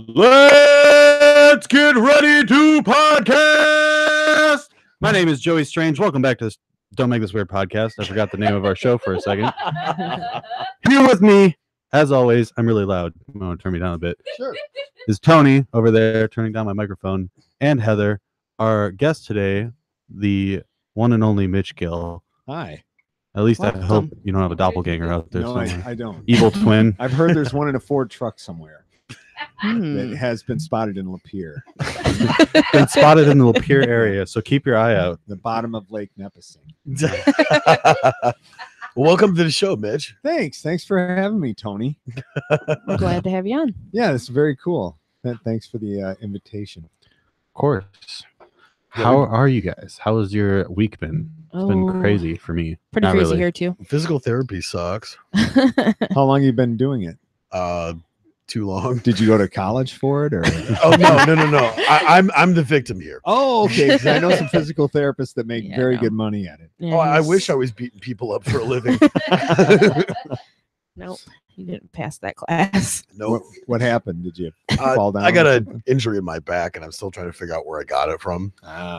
Let's get ready to podcast. My name is Joey Strange. Welcome back to this Don't Make This Weird podcast. I forgot the name of our show for a second. Here with me, as always, I'm really loud. I'm going to turn me down a bit. Sure. Is Tony over there turning down my microphone, and Heather, our guest today, the one and only Mitch Gill. Hi. At least I hope you don't have a doppelganger out there. No, I don't. Evil twin. I've heard there's one in a Ford truck somewhere that has been spotted in Lapeer. Been spotted in the Lapeer area, so keep your eye out. The bottom of Lake Nipissing. Welcome to the show, Mitch. Thanks for having me, Tony. We're glad to have you on. Yeah, it's very cool. Thanks for the invitation. Of course. How are you guys? How has your week been? It's been crazy for me. Pretty Not crazy really. here too. Physical therapy sucks. How long you been doing it? Too long. Did you go to college for it, or? Oh no. I'm the victim here. Oh, okay. Because I know some physical therapists that make very no. good money at it. Yeah, Oh, I wish I was beating people up for a living. Nope, you didn't pass that class. No. What happened? Did you fall down? I got an injury in my back, and I'm still trying to figure out where I got it from.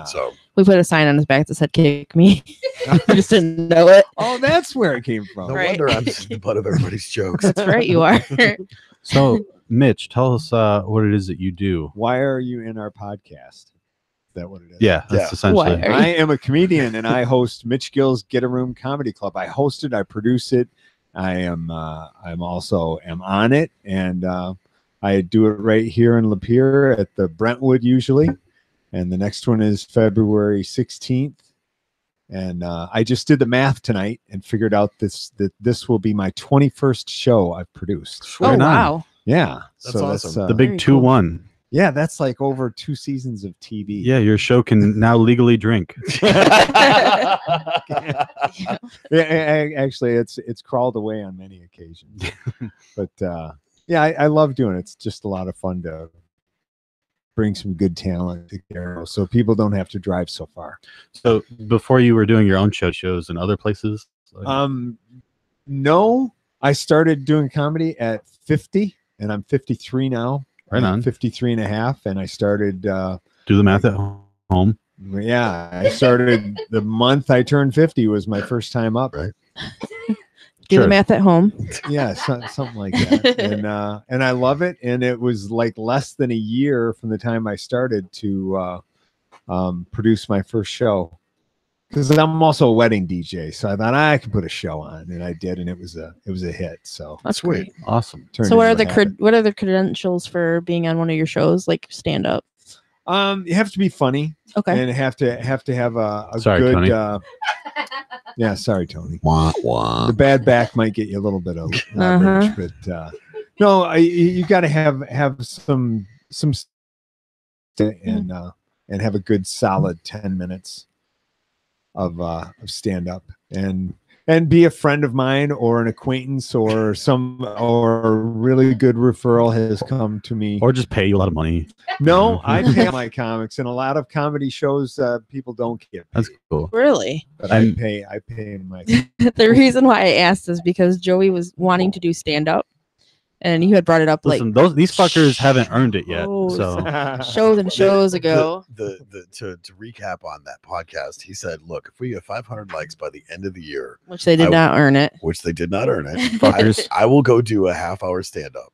So We put a sign on his back that said "Kick me." You just didn't know it. Oh, that's where it came from. no Right. wonder I'm the butt of everybody's jokes. That's right, you are. So, Mitch, tell us what it is that you do. Why are you in our podcast? Is that what it is? Yeah, that's Yeah. essentially. Why are I am a comedian and I host Mitch Gill's Get a Room Comedy Club. I host it, I produce it. I'm also on it, and I do it right here in Lapeer at the Brentwood usually. And the next one is February 16th. And I just did the math tonight and figured out that this will be my 21st show I've produced. Oh Right on. wow! Yeah, That's awesome. The big Very 2-1. yeah, that's like over 2 seasons of TV. Yeah, your show can now legally drink. Yeah, actually, it's crawled away on many occasions, but yeah, I love doing it. It's just a lot of fun to bring some good talent together, so people don't have to drive so far. So, before you were doing your own shows in other places? No, I started doing comedy at 50, and I'm 53 now. Right on. 53 and a half, and I started. Do the math at home. Yeah, I started the month I turned 50 was my first time up. Right. Do Sure. the math at home. Yeah, something like that. And I love it. And it was like less than a year from the time I started to produce my first show, because I'm also a wedding DJ. So I thought I could put a show on, and I did, and it was a hit. So That's Sweet. great. Awesome. turned So, what are into the a habit. what are the credentials for being on one of your shows, like stand up? You have to be funny, Okay. and have to have a Sorry, good. Tony. Yeah, sorry, Tony. Wah, wah. The bad back might get you a little bit of leverage, but no, you got to have some and have a good solid 10 minutes of stand up, and be a friend of mine or an acquaintance or a really good referral has come to me. Or just pay you a lot of money. No, I pay my comics, and a lot of comedy shows people don't get paid, That's cool. Really? but And- I pay my. The reason why I asked is because Joey was wanting to do stand up, and you had brought it up Listen, like these fuckers haven't earned it yet. Oh, So shows and shows ago. To recap on that podcast, he said, "Look, if we get 500 likes by the end of the year, Which they did not earn it. which they did not earn it, Fuckers. I will go do a half-hour stand-up."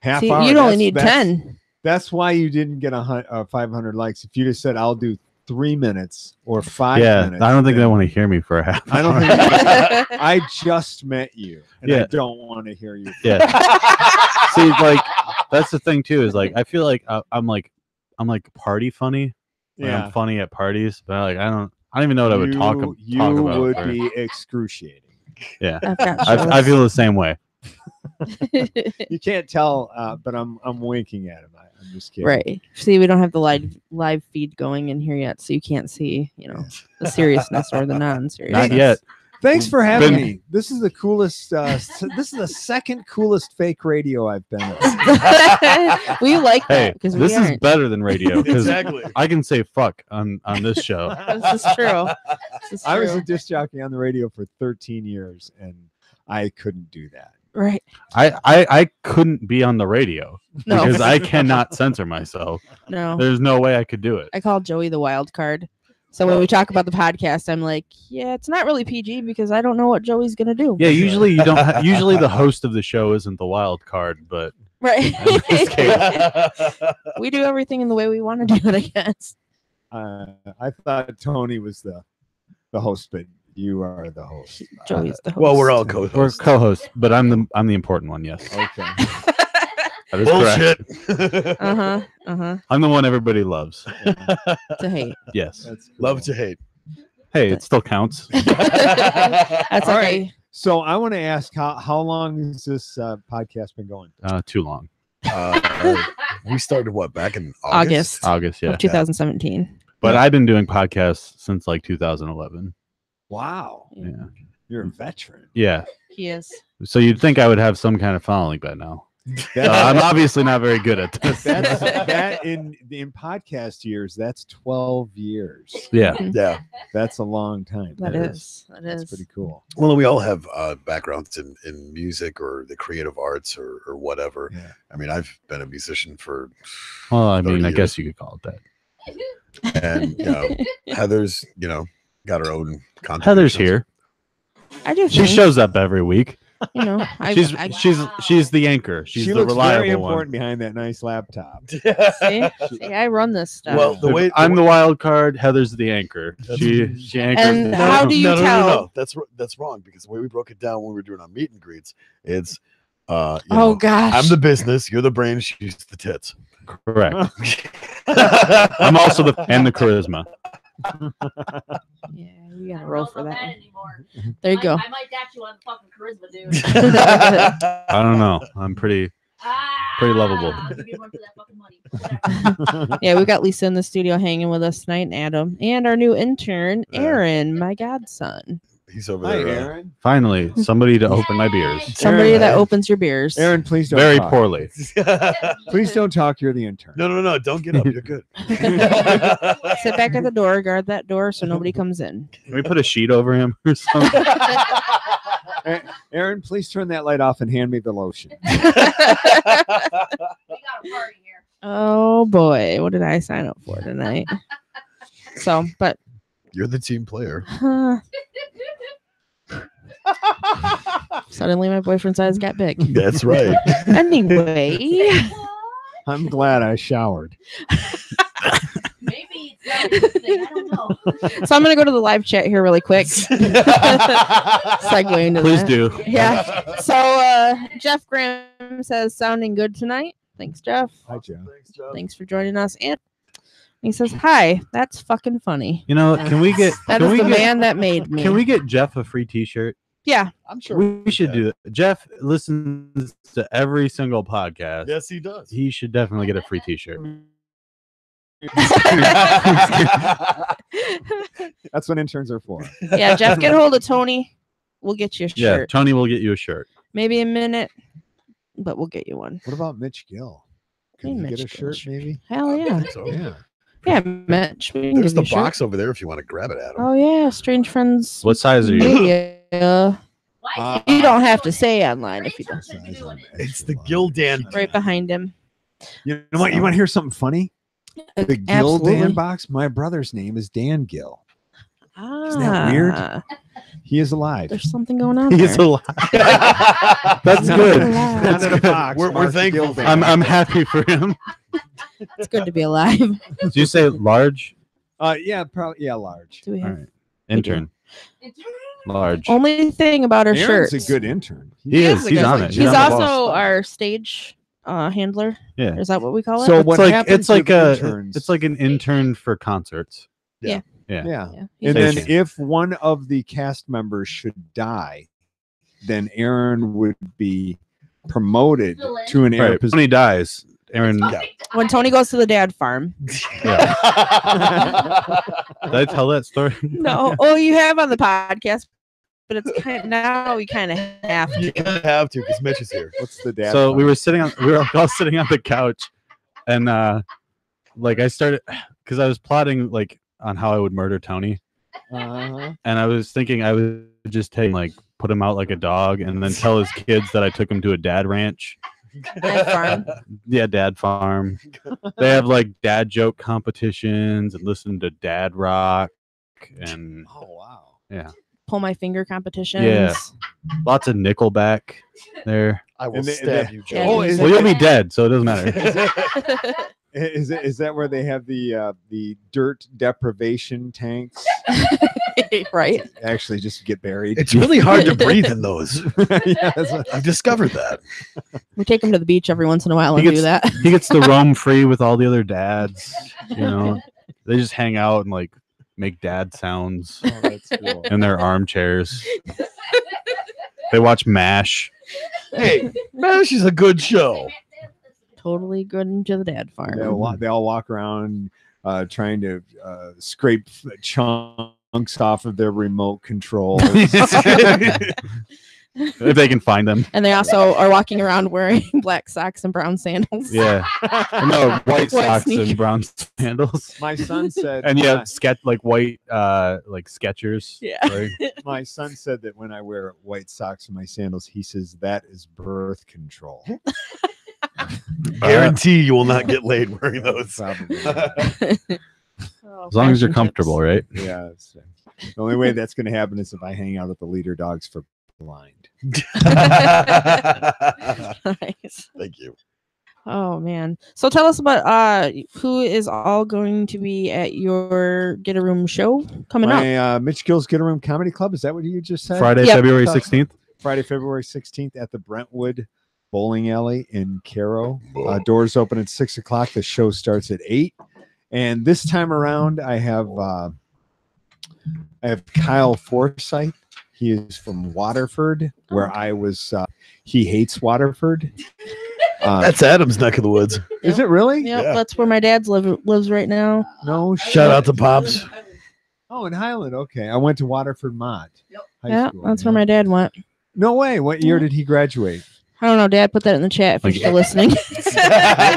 Half See, hour. you'd only that's- need that's- 10. That's why you didn't get 500 likes. If you just said, "I'll do 3 minutes or 5 yeah, minutes," I don't think they then- want to hear me for a half. I don't hour. think. I just met you, and I Yeah. don't want to hear you. Yeah. See, like that's the thing too. Is like I feel like I'm like party funny. Like, I'm funny at parties, but I don't even know what I would talk about. You would for- be excruciating. Yeah, I've got I feel the same way. You can't tell, but I'm winking at him. I'm just kidding. Right. See, we don't have the live feed going in here yet, so you can't see, the seriousness or the non-seriousness. Not yet. Thanks for having Been- me. This is the coolest. This is the second coolest fake radio I've been on. We like Hey, that because we this is aren't. better than radio because Exactly. I can say fuck on this show. This is true. This is I was true. a disc jockey on the radio for 13 years, and I couldn't do that. Right. I couldn't be on the radio No. because I cannot censor myself. No. There's no way I could do it. I call Joey the wild card. So when we talk about the podcast, I'm like, yeah, it's not really PG because I don't know what Joey's gonna do. Yeah, usually you don't. Usually the host of the show isn't the wild card, but Right. in this case, We do everything in the way we want to do it, I guess. I thought Tony was the host, but you are the host. Joey's the host. Well, we're all we're co-hosts. co-hosts, but I'm the important one. Yes, Okay. that is correct. Bullshit. I'm the one everybody loves. To hate. Yes. That's Love cool. to hate. Hey, it still counts. That's All okay. right. So I want to ask how long has this podcast been going? Too long. We started what back in August. August, yeah. Of 2017. But I've been doing podcasts since like 2011. Wow. Yeah. You're a veteran. Yeah. He is. So you'd think I would have some kind of following by now. I'm obviously not very good at this. That's that in podcast years. That's 12 years. Yeah. Yeah. That's a long time. That is. That That's is. pretty cool. Well, we all have backgrounds in music or the creative arts or whatever. Yeah. I mean, I've been a musician for, Well, I mean, 30 I years. guess you could call it that. and Heather's, got her own content. Heather's here. I do. She things, shows up every week. You know, She's the anchor. She's She the looks very reliable important one. behind that nice laptop. see, I run this stuff. Well, the way I'm the wild card. Heather's the anchor. She anchors. And how do you tell? No. That's wrong because the way we broke it down when we were doing our meet and greets, it's Oh gosh. I'm the business, you're the brain, she's the tits. Correct. I'm also the charisma. Yeah, we gotta roll for that. One. Anymore. There you go. I might dash you on fucking charisma, dude. I don't know. I'm pretty lovable. You get one for that fucking money. Whatever. Yeah, we've got Lisa in the studio hanging with us tonight, and Adam, and our new intern, Aaron, my godson. He's over Hi, there. Aaron. Finally, somebody to open my beers. Somebody Aaron, that opens your beers. Aaron, please don't Very talk. poorly. Please don't talk. You're the intern. No, don't get up. You're good. Sit back at the door, guard that door so nobody comes in. Can we put a sheet over him or something? Aaron, please turn that light off and hand me the lotion. We got a party here. Oh boy, what did I sign up for tonight? So, but You're the team player. suddenly my boyfriend's eyes got big. That's right. Anyway, I'm glad I showered. Maybe it's not a good thing. I don't know. so I'm gonna go to the live chat here really quick. Segue into Please that. do. Yeah. So Jeff Graham says sounding good tonight. Thanks, Jeff. Hi, Joe. Thanks, Joe. Thanks for joining us. And he says, "Hi, that's fucking funny." You know, can we get? That can is we the get, man that made me. Can we get Jeff a free T-shirt? Yeah. I'm sure We should do that. Jeff listens to every single podcast. Yes, he does. He should definitely get a free T-shirt. That's what interns are for. Yeah, Jeff, get a hold of Tony. We'll get you a Yeah, shirt. Tony will get you a shirt. Maybe a minute, but we'll get you one. What about Mitch Gill? Hey, Can you Mitch get a Gill. shirt, maybe? Hell yeah. So, Yeah. Yeah, Mitch. We can there's give the you a box shirt. over there if you want to grab it, Adam. Oh yeah, Strange Friends. What size are you? Yeah. Why You don't have to say online if you don't. It's the Gildan. Right behind him. You know what? You want to hear something funny? The Gill Absolutely. Dan box. My brother's name is Dan Gill. Ah, Isn't that weird? He is alive. There's something going on He's there. alive. That's Not- good. alive. That's Not in a good. box. We're marked thankful Gill for Dan. I'm happy for him. It's good to be alive. Did you say large? Yeah, probably. Yeah, large. Do we All have right. Intern. Large. only thing about our Aaron's shirts? a good intern. He is. a He's good- on it. He's on the also ball. our stage handler. Yeah. Is that what we call it? So It's what like happens with interns? it's like an intern for concerts. Yeah. yeah. And He's Stage then hand. if one of the cast members should die, then Aaron would be promoted to an air Right. position. When he dies, Aaron. when Tony goes to the dad farm. Yeah. Did I tell that story? No, oh, you have on the podcast, but it's now we kind of have You to. kind of have to because Mitch is here. What's the dad? So we farm? were all sitting on the couch, and like I started because I was plotting like on how I would murder Tony, Uh-huh. and I was thinking I would just take like put him out like a dog, and then tell his kids that I took him to a dad ranch. Dad farm. Yeah, dad farm. They have like dad joke competitions and listen to dad rock and Oh wow. yeah, Pull my finger competitions. Yeah. lots of Nickelback there. I will And they- stab they- you, Yeah, Joe. Oh, is Well, it- you'll be dead, so it doesn't matter. Is that where they have the dirt deprivation tanks? Right. Actually, just get buried. It's really hard to breathe in those. Yeah, that's what- I've discovered that. We take them to the beach every once in a while He and do gets- that. He gets to roam free with all the other dads. You know, they just hang out and like make dad sounds oh, that's cool. in their armchairs. They watch MASH. Hey, MASH is a good show. Totally good into the dad farm. They all walk around trying to scrape chunks off of their remote controls. If they can find them. And they also are walking around wearing black socks and brown sandals. Yeah. No, white socks sneakers. and brown sandals. My son said, And yeah, like white like Skechers. Yeah. Right? my son said that when I wear white socks and my sandals, he says that is birth control. Guarantee you will not get laid wearing those. Probably. Oh, As long as you're fashion comfortable, right? Yeah. The only way that's going to happen is if I hang out at the Leader Dogs for Blind. tips. Nice. Thank you. Oh man. So tell us about who is all going to be at your Get a Room show coming up. My Mitch Gill's Get a Room Comedy Club. Is that what you just said? Friday, Yep. February 16th. Friday, February 16th at the Brentwood Bowling Alley in Caro. Doors open at 6 o'clock. The show starts at 8. And this time around, I have Kyle Forsyth. He is from Waterford, where I was. He hates Waterford. That's Adam's neck of the woods. Is it really? Yep, Yeah. that's where my dad's lives right now. No. Shout out to Pops. Oh, in Highland. Okay, I went to Waterford Mott. High Yeah, school, that's where my dad went. No way. What year did he graduate? I don't know, Dad. Put that in the chat if Like- you're still listening. What year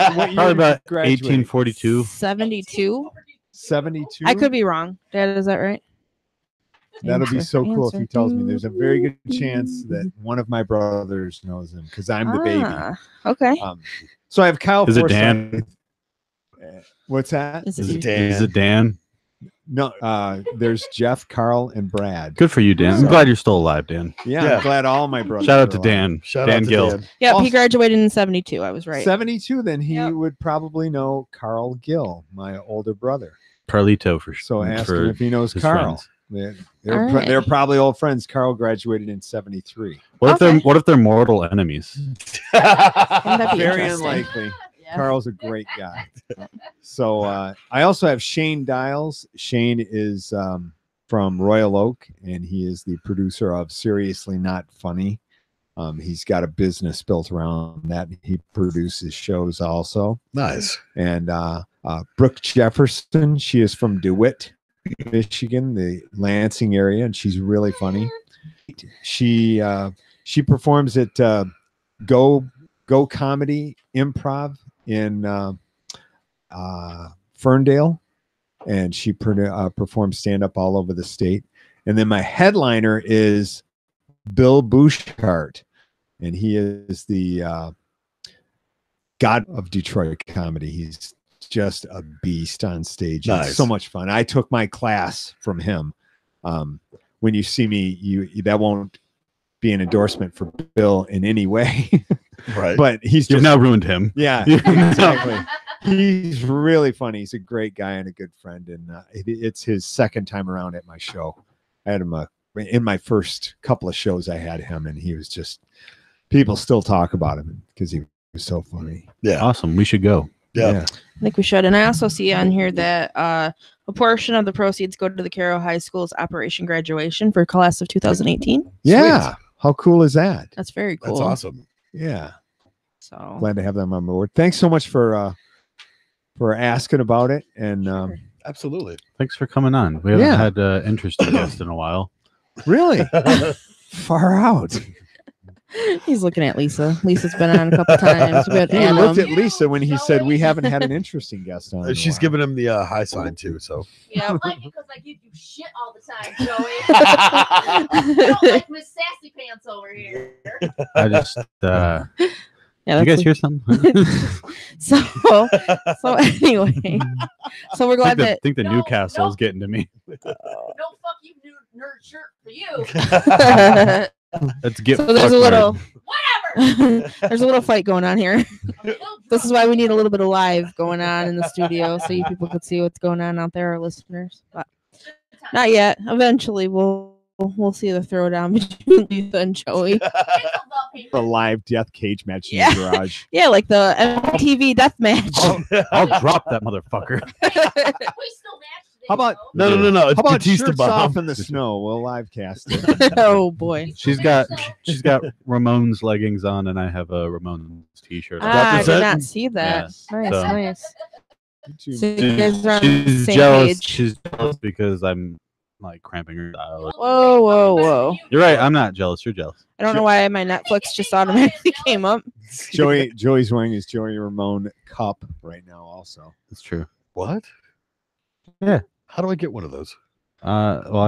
Probably did he about graduate? 1842. 72. 72. I could be wrong. Dad, is that right? That'll be Answer, so cool if he answer. tells me. There's a very good chance that one of my brothers knows him because I'm the baby. Okay. So I have Kyle. Is it Forsyth. Dan? What's that? Is Is it it you? Dan? Is it Dan? No, there's Jeff, Carl, and Brad. Good for you, Dan. I'm So- glad you're still alive, Dan. Yeah, Yeah. I'm glad all my brothers. Shout out are to alive. Dan. Shout Dan out to Gill. Dan. Yep, Also- he graduated in 72. I was right. 72. Then he Yep. would probably know Carl Gill, my older brother. Carlito for So ask for him if he knows his Carl. friends. They're All right. they're probably old friends. Carl graduated in 73. Okay. What if they're mortal enemies? That'd be Very interesting. unlikely. Yeah. Carl's a great guy. So I also have Shane Dials. Shane is from Royal Oak, and he is the producer of Seriously Not Funny. He's got a business built around that. He produces shows also. Nice. And Brooke Jefferson, she is from DeWitt, Michigan, the Lansing area, and she's really funny. She performs at Go Comedy Improv in Ferndale, and she performs stand up all over the state. And then my headliner is Bill Bouchard, and he is the god of Detroit comedy. He's just a beast on stage. Nice. It's so much fun. I took my class from him. When you see me, that won't be an endorsement for Bill in any way, Right. but he's You've just now ruined him. yeah, exactly. He's really funny. He's a great guy and a good friend, and it's his second time around at my show. I had him in my first couple of shows. I had him, and he was just people still talk about him because he was so funny. Yeah. Awesome. We should go. Yeah. I think we should. And I also see on here that a portion of the proceeds go to the Caro High School's Operation Graduation for class of 2018. Yeah. How cool is that? That's very cool. That's awesome. Yeah. So Glad to have them on board. Thanks so much for asking about it. And Absolutely. Thanks for coming on. We haven't Yeah. had interesting guest in a while. really far out. He's looking at Lisa. Lisa's been on a couple times. We had He Adam. looked at Lisa when he said we haven't had an interesting guest on. in a She's while. giving him the high sign too. So Yeah, I like it because I give you shit all the time, Joey. I don't like Miss Sassy Pants over here. I just Yeah, you that's guys hear something? so anyway. So we're I glad think that the No, Newcastle no. is getting to me. No fuck you, nerd shirt for you. Let's get so there's fucked, a little Whatever. there's a little fight going on here. I'm This is why we need a little bit of live going on in the studio so you people could see what's going on out there, our listeners. But not yet. Eventually we'll see the throwdown between Lisa and Joey. The live death cage match in Yeah. the garage. Yeah, like the MTV death match. I'll drop that motherfucker. We still match today. How about- though. no. It's How about Batista shirts bomb. off in the snow? We'll live cast it. Oh boy. She's got Ramones leggings on, and I have a Ramones t-shirt. on. I did Represent? not see that. Yes. Nice, So- nice. You So two- you guys are on the She's same jealous. page. She's jealous because I'm like cramping her style. Whoa, whoa, whoa. You're right. I'm not jealous. You're jealous. I don't know why my Netflix just automatically came up. Joey's wearing his Joey Ramone cup right now. Also, It's true. What? Yeah. How do I get one of those? Well,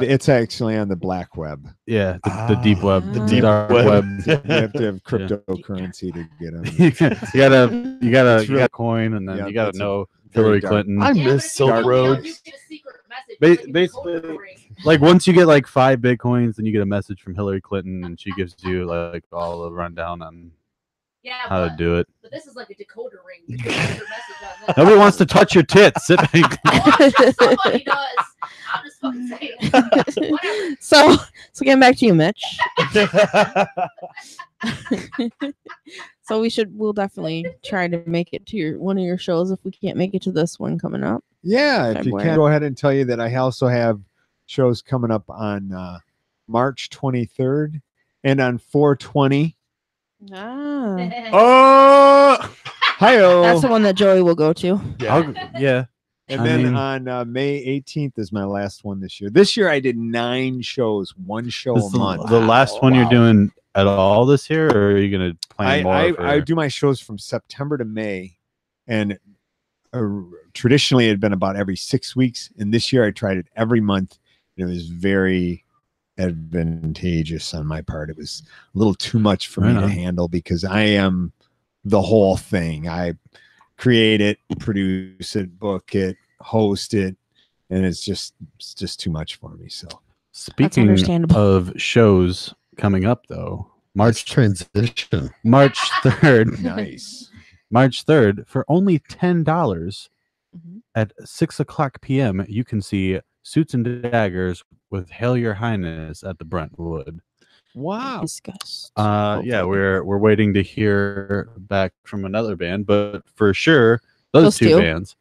it's actually on the black web. yeah, the deep web, The deep dark web. You have to have cryptocurrency to get them. you gotta It's really- coin, and then yeah, you gotta it's know very Hillary dark. Clinton. I Yeah, miss but Silk you know, Road. you get a secret message, Ba- like in the basically- code ring. Like once you get like 5 Bitcoins, then you get a message from Hillary Clinton, and she gives you like all the rundown on Yeah, how to do it. but this is like a decoder ring. You get a secret message on this. Nobody wants to touch your tits. Sit back. Somebody does. I'm just fucking saying. Whatever. So getting back to you, Mitch. So we'll definitely try to make it to one of your shows if we can't make it to this one coming up. Yeah, if you February. can, go ahead and tell you that I also have shows coming up on March 23rd and on 4/20. Ah. Oh, Hi-oh. That's the one that Joey will go to. yeah. And I then mean- on May 18th is my last one this year. This year I did 9 shows, one show This a is month. the last one you're doing at all this year, or are you gonna plan more? I do my shows from September to May, and traditionally it had been about every 6 weeks. And this year I tried it every month. And it was very advantageous on my part. It was a little too much for me Right to on. handle because I am the whole thing. I create it, produce it, book it, host it, and it's just too much for me. So Speaking understandable. of shows coming up, though, March transition. March 3rd, nice. March 3rd, for only $10 Mhm. at 6:00 p.m., you can see Suits and Daggers with Hail Your Highness at the Brentwood. Wow. Disgust. Yeah, we're waiting to hear back from another band, but for sure, those Those two two. bands,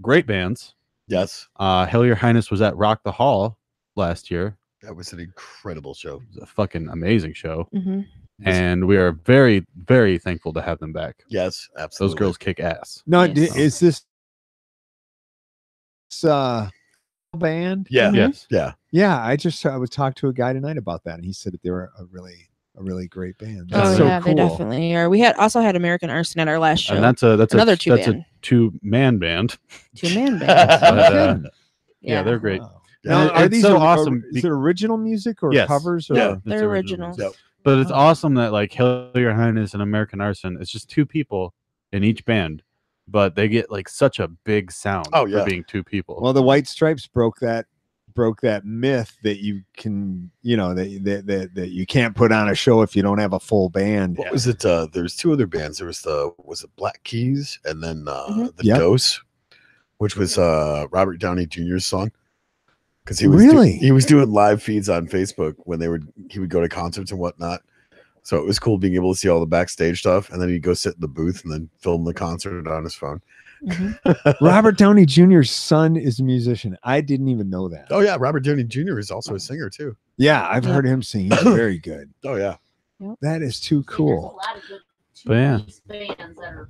great bands. Yes, Hail Your Highness was at Rock the Hall last year. that was an incredible show. It was a fucking amazing show, Mm-hmm. and we are very, very thankful to have them back. Yes, Those absolutely. girls kick ass. No, Nice. is this band? Yeah, Mhm. Yes. yeah. Yeah, I would talk to a guy tonight about that, and he said that they were a really great band. Oh That's so yeah, they cool. definitely are. We also had American Arson at our last show. And that's Another a two-man. two-man band. 2-man band. But, kidding. yeah, they're great. Wow. Yeah, Now, and are it's these so or- awesome Is it original music or Yes. covers? Or? Yeah. It's They're originals. Yep. But it's Oh. awesome that like Hail Your Highness and American Arson, it's just 2 people in each band, but they get like such a big sound Oh, yeah. for being 2 people. Well, the White Stripes broke that myth that you can, that you can't put on a show if you don't have a full band. What was it? There's 2 other bands. There was it Black Keys and then Mhm. the Yep. Dose, which was Robert Downey Jr.'s son. Because he was Really? he was doing live feeds on Facebook when he would go to concerts and whatnot. So it was cool being able to see all the backstage stuff, and then he'd go sit in the booth and then film the concert on his phone. Mhm. Robert Downey Jr.'s son is a musician. I didn't even know that. Oh yeah, Robert Downey Jr. is also a singer too. Yeah, I've Yeah. heard him sing. He's very good. Oh yeah. That is too There's a cool. lot of good But yeah. two-piece bands that are.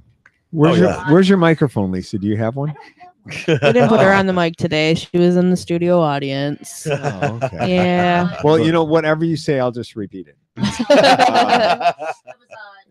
Where's Oh, your yeah. Where's your microphone, Lisa? Do you have one? We didn't put her on the mic today. She was in the studio audience. Oh, okay. Yeah. Well, whatever you say, I'll just repeat it.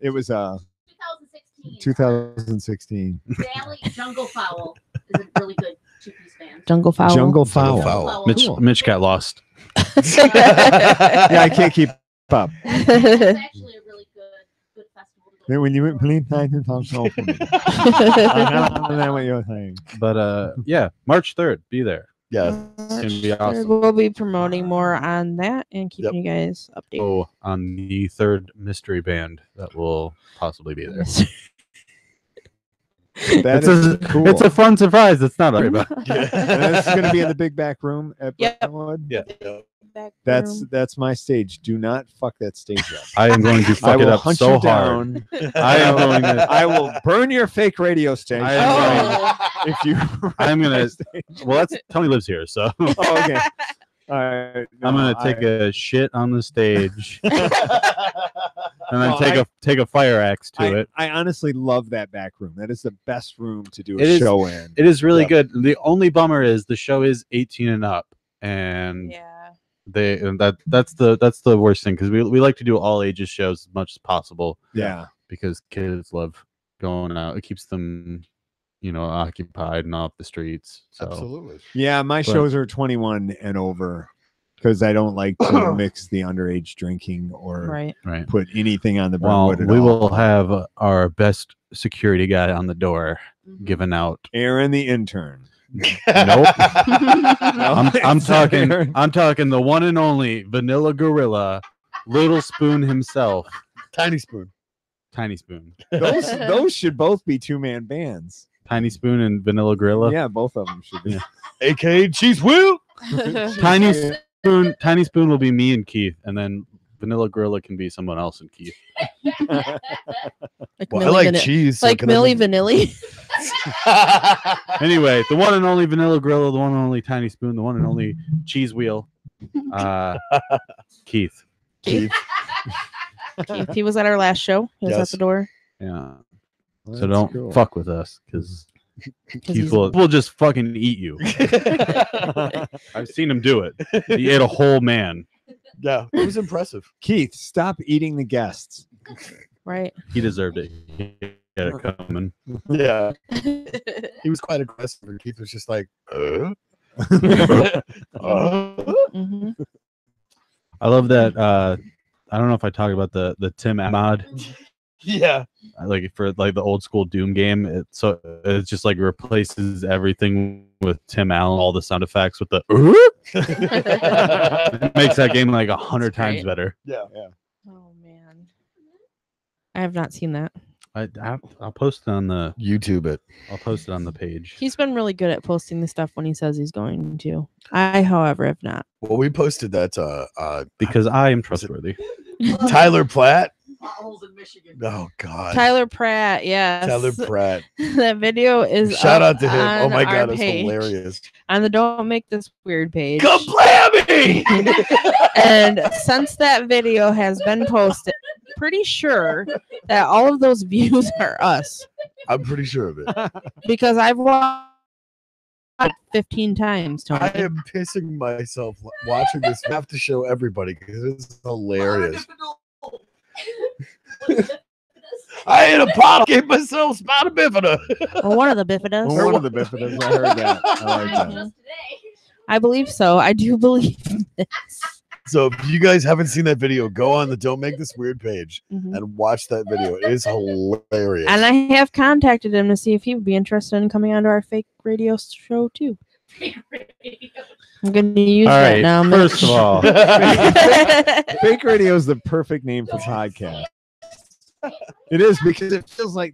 It was 2016. 2016. Valley Jungle Fowl is a really good two-piece band. Jungle Fowl. Jungle Fowl. Fowl. Mitch got lost. Yeah, I can't keep up. That's actually a really good festival to go Then when you went clean, I can talk so for me. I don't know what you're saying. But yeah, March 3rd, be there. Yeah. It's gonna be awesome. We'll be promoting more on that and keeping you guys updated. Oh, on the third mystery band that will possibly be there. That It's is a, cool. it's a fun surprise. It's not worry about. And that's going to be in the big back room at Yep. Brentwood. Yeah. Back That's room. my stage. Do not fuck that stage up. I am going to I fuck it will up hunt so you hard. down. I am going to. I will burn your fake radio station. I am Oh. if you. I'm gonna- my stage. Well, that's Tony lives here, so Oh, okay. All right. I'm gonna take a shit on the stage and then No, take a fire axe to it. I honestly love that back room. That is the best room to do a It is- show in. It is really Yeah. good. The only bummer is the show is 18 and up, and Yeah. that's the worst thing because we like to do all ages shows as much as possible Yeah. because kids love going out. It keeps them, occupied and off the streets. So Absolutely. Yeah, my But- shows are 21 and over because I don't like to mix the underage drinking or Right. right. put anything on the Well, Brentwood at we all. will have our best security guy on the door Mhm. giving out. Aaron the intern. Nope. No, I'm it's not Aaron. talking the one and only Vanilla Gorilla, Little Spoon himself, Tiny Spoon. Tiny Spoon, Those should both be two-man bands. Tiny Spoon and Vanilla Gorilla. Yeah, both of them should be. Yeah. AKA Cheese Wheel. Tiny Spoon will be me and Keith, and then Vanilla Gorilla can be someone else and Keith. Like Well, I Milli like Vanilli. cheese. so Like can I Millie have- Vanilli. Anyway, the one and only Vanilla Gorilla, the one and only Tiny Spoon, the one and only Cheese Wheel, Keith. Keith. Keith, he was at our last show. He was at Yes. the door. Yeah. Well, So that's don't cool. fuck with us because 'Cause Keith he's- will just fucking eat you. I've seen him do it. He ate a whole man. Yeah, it was impressive. Keith, stop eating the guests. Right. He deserved it. He had it coming. Yeah, he was quite aggressive. And Keith was just like, hmm I love that. I don't know if I talked about the Tim mod, Yeah. like for like the old school Doom game. It's just like replaces everything with Tim Allen, all the sound effects with the. It makes that game like 100 times great. better. Yeah. Oh man, I have not seen that. I'll post it on the. YouTube it. I'll post it on the page. He's been really good at posting the stuff when he says he's going to. I, however, have not. Well, we posted that Because I am trustworthy. Tyler Platt. Potholes in Michigan. Oh God. Tyler Pratt, yes. Tyler Pratt. That video is Shout up out to him. Oh on my our God, it's page, hilarious. on the Don't Make This Weird page. Kablammy! And since that video has been posted, pretty sure that all of those views are us I'm pretty sure of it. because I've watched it 15 times. Tony. I am pissing myself watching this. I have to show everybody because it's hilarious. I ate a pop, gave myself spina bifida. Well, one of the bifidas. Well, one of the bifidas. I heard that. I like that. Just today. I believe so. I do believe this. So if you guys haven't seen that video, go on the Don't Make This Weird page Mhm. and watch that video. It is hilarious. And I have contacted him to see if he would be interested in coming onto our fake radio show too. I'm going to use All that right. now. First of all, Fake radio is the perfect name for podcast. It is because it feels like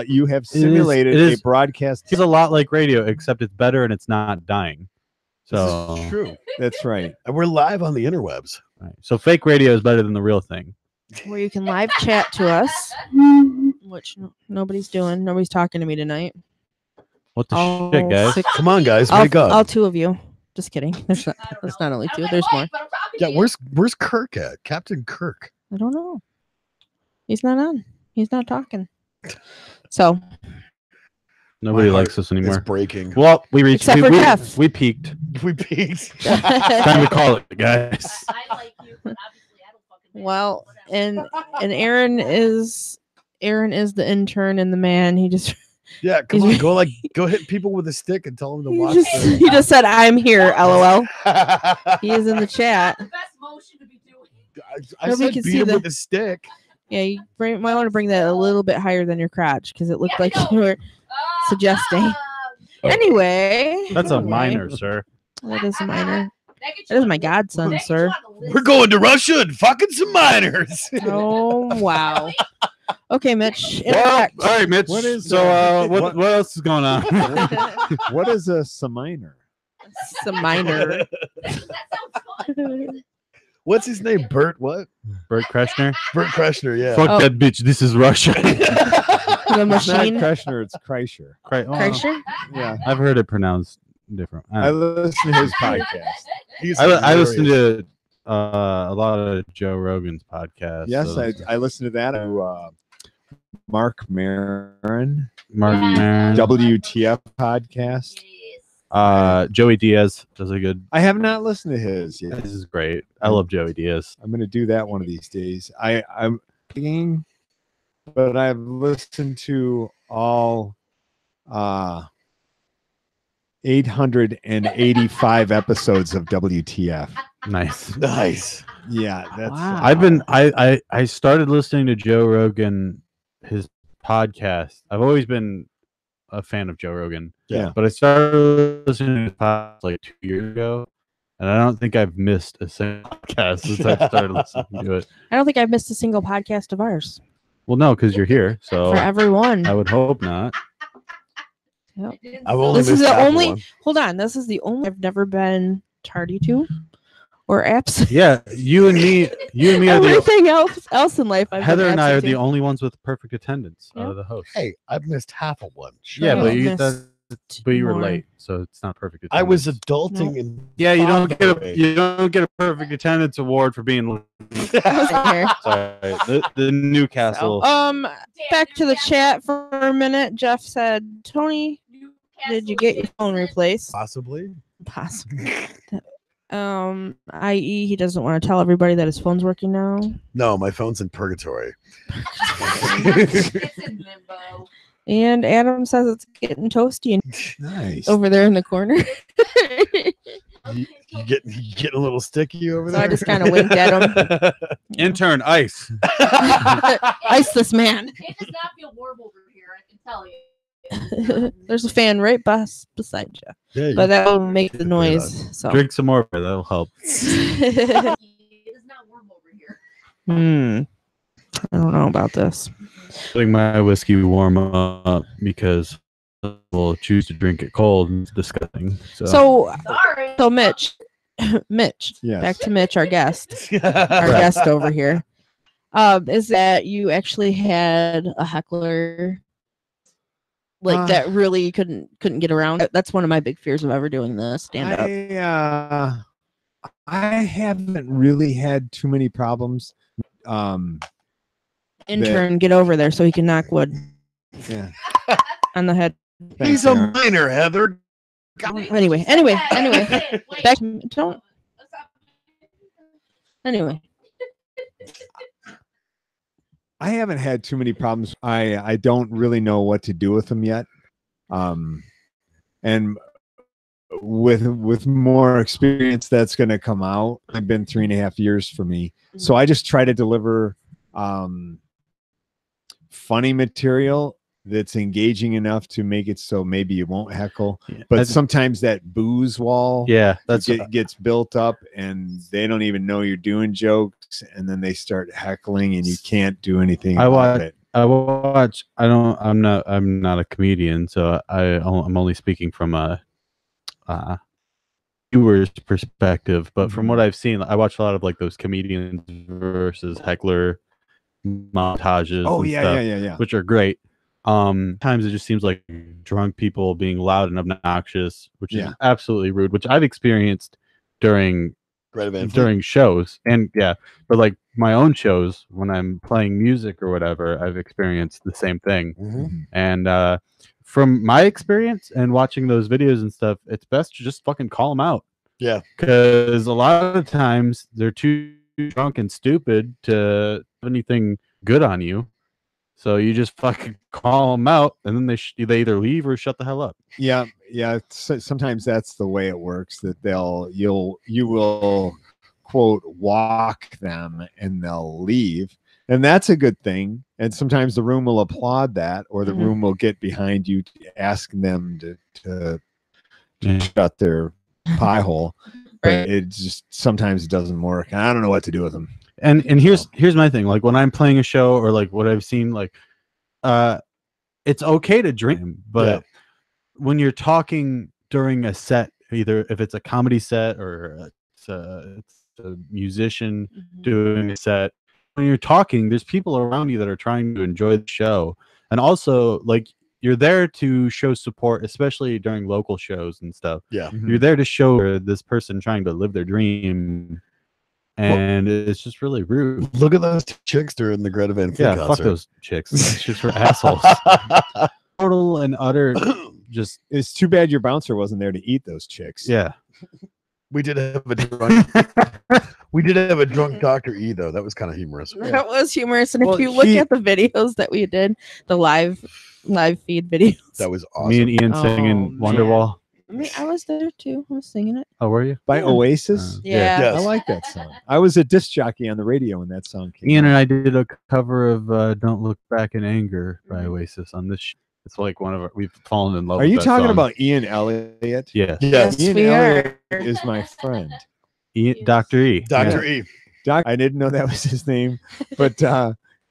you have simulated it is. a broadcast. it's a lot like radio, except it's better and it's not dying. So This is true. That's right. And we're live on the interwebs. right. So fake radio is better than the real thing. Where you can live chat to us, which nobody's doing. Nobody's talking to me tonight. What the All shit, guys? six- Come on, guys. all, Wake up. all two of you. Just kidding. There's not only two. There's more. Yeah, where's Kirk at? Captain Kirk. I don't know. He's not on. He's not talking. So Nobody My likes heart us anymore. It's breaking. Well, we reached. Except for we Jeff. we peaked. We peaked. Time to call it, guys. I like you, but obviously I Well, and Aaron is the intern and the man. He just Yeah, come on, go hit people with a stick and tell them to watch. he just said, "I'm here." LOL. He is in the chat. The best motion to be doing. I Nobody said can beat see him the- with a stick. Yeah, you might want to bring that a little bit higher than your crotch because it looked like you were suggesting. Anyway, That's a anyway, minor, sir. That is a minor. That is my godson, sir. We're going to Russia and fucking some miners. Oh wow. Okay, Mitch. Well, all Interact. right, Mitch. What is, so? what- What else is going on? What is a saminer? It's a minor. That sounds fun. What's his name? Bert what? Bert Kreshner. Bert Kreshner, yeah. Fuck Oh. that bitch. This is Russia. The It's not machine. Kreshner, it's Kreischer. Kreischer? Yeah. I've heard it pronounced different. I listen to his podcast. He's I listen hilarious. to a lot of Joe Rogan's podcasts. Yes, so I listened to that. Mark Maron, Mark Yeah. Maron. WTF podcast. Yes. Joey Diaz does a good. I have not listened to his yet. This is great. I love Joey Diaz. I'm going to do that one of these days. I'm thinking, but I've listened to all 885 episodes of WTF. Nice. Nice. Yeah, that's Wow. I started listening to Joe Rogan, his podcast. I've always been a fan of Joe Rogan. Yeah. But I started listening to his podcast like 2 years ago, and I don't think I've missed a single podcast since I started listening to it. I don't think I've missed a single podcast of ours. Well, no, because you're here, so For everyone. I would hope not. I've only This is missed the half of only- one. Hold on. This is the only I've never been tardy to or absent. Yeah, you and me are the Everything else in life I've Heather been and I are absent the to. only ones with perfect attendance out Yeah. of the hosts. Hey, I've missed half of one. yeah, I've but you missed but you were more. late, so it's not perfect attendance. I was adulting in Yeah, you don't get Fuck. you don't get a perfect attendance award for being late. I wasn't here. Sorry. The Newcastle. Back to the chat for a minute. Jeff said, "Tony, did you get your phone replaced?" possibly. Possibly. I.e., he doesn't want to tell everybody that his phone's working now. No, my phone's in purgatory. It's in limbo. And Adam says it's getting toasty and nice. over there in the corner. You get a little sticky over So there. I just kind of winked at him. Intern ice. Ice this man. It does not feel warm over here, I can tell you. There's a fan right beside you, Yeah, but that will make the Figure it noise. So. Drink some more. That'll help. It is not warm over here. I don't know about this. Letting my whiskey warm up because we'll choose to drink it cold. It's disgusting. So, Sorry. Mitch, Yes. back to Mitch, our guest, our guest over here. Is that you actually had a heckler like that really couldn't get around? That's one of my big fears of ever doing the stand up. I haven't really had too many problems. Intern, get over there so he can knock wood Yeah. on the head. He's a minor, Heather. Anyway, back. Don't. Anyway, I haven't had too many problems. I don't really know what to do with them yet. And with more experience that's going to come out, it's been 3.5 years for me. So I just try to deliver funny material that's engaging enough to make it so maybe you won't heckle. But sometimes that booze wall gets built up and they don't even know you're doing jokes, and then they start heckling and you can't do anything about it. I'm not a comedian, so I'm only speaking from a viewer's perspective. But from what I've seen, I watch a lot of like those comedians versus heckler montages. Oh and yeah, stuff, yeah. which are great. Times it just seems like drunk people being loud and obnoxious, which is absolutely rude, which I've experienced during shows. And but like my own shows, when I'm playing music or whatever, I've experienced the same thing. Mm-hmm. And from my experience and watching those videos and stuff, it's best to just fucking call them out. Yeah, because a lot of times they're too drunk and stupid to have anything good on you. So you just fucking call them out, and then they either leave or shut the hell up. Yeah. Sometimes that's the way it works. That you will quote walk them, and they'll leave, and that's a good thing. And sometimes the room will applaud that, or the room will get behind you, asking them to shut their pie hole. But it just sometimes it doesn't work. And I don't know what to do with them. And here's my thing. Like when I'm playing a show, or like what I've seen, like it's okay to drink, but when you're talking during a set, either if it's a comedy set or it's a musician doing a set, when you're talking, there's people around you that are trying to enjoy the show. And also, like, you're there to show support, especially during local shows and stuff. Yeah. You're there to show this person trying to live their dream. And it's just really rude. Look at those two chicks during the Greta Van Fleet concert. Fuck those chicks. It's just for assholes. Total and utter. Just, it's too bad your bouncer wasn't there to eat those chicks. Yeah. We did have a drunk. We did have a drunk Dr. E though. That was kind of humorous. That was humorous. And if you look at the videos that we did, the live feed videos, that was awesome. Me and Ian singing Wonderwall. I was there too. I was singing it. Oh, were you? By Oasis? Yeah. Yes. I like that song. I was a disc jockey on the radio when that song came Ian out. and I did a cover of Don't Look Back in Anger by Oasis on this. It's like one of our, we've fallen in love Are with you that talking song. about Ian Elliott? Yeah. Yes. Ian we Elliott are. is my friend. Dr. E. Dr. E. I didn't know that was his name, but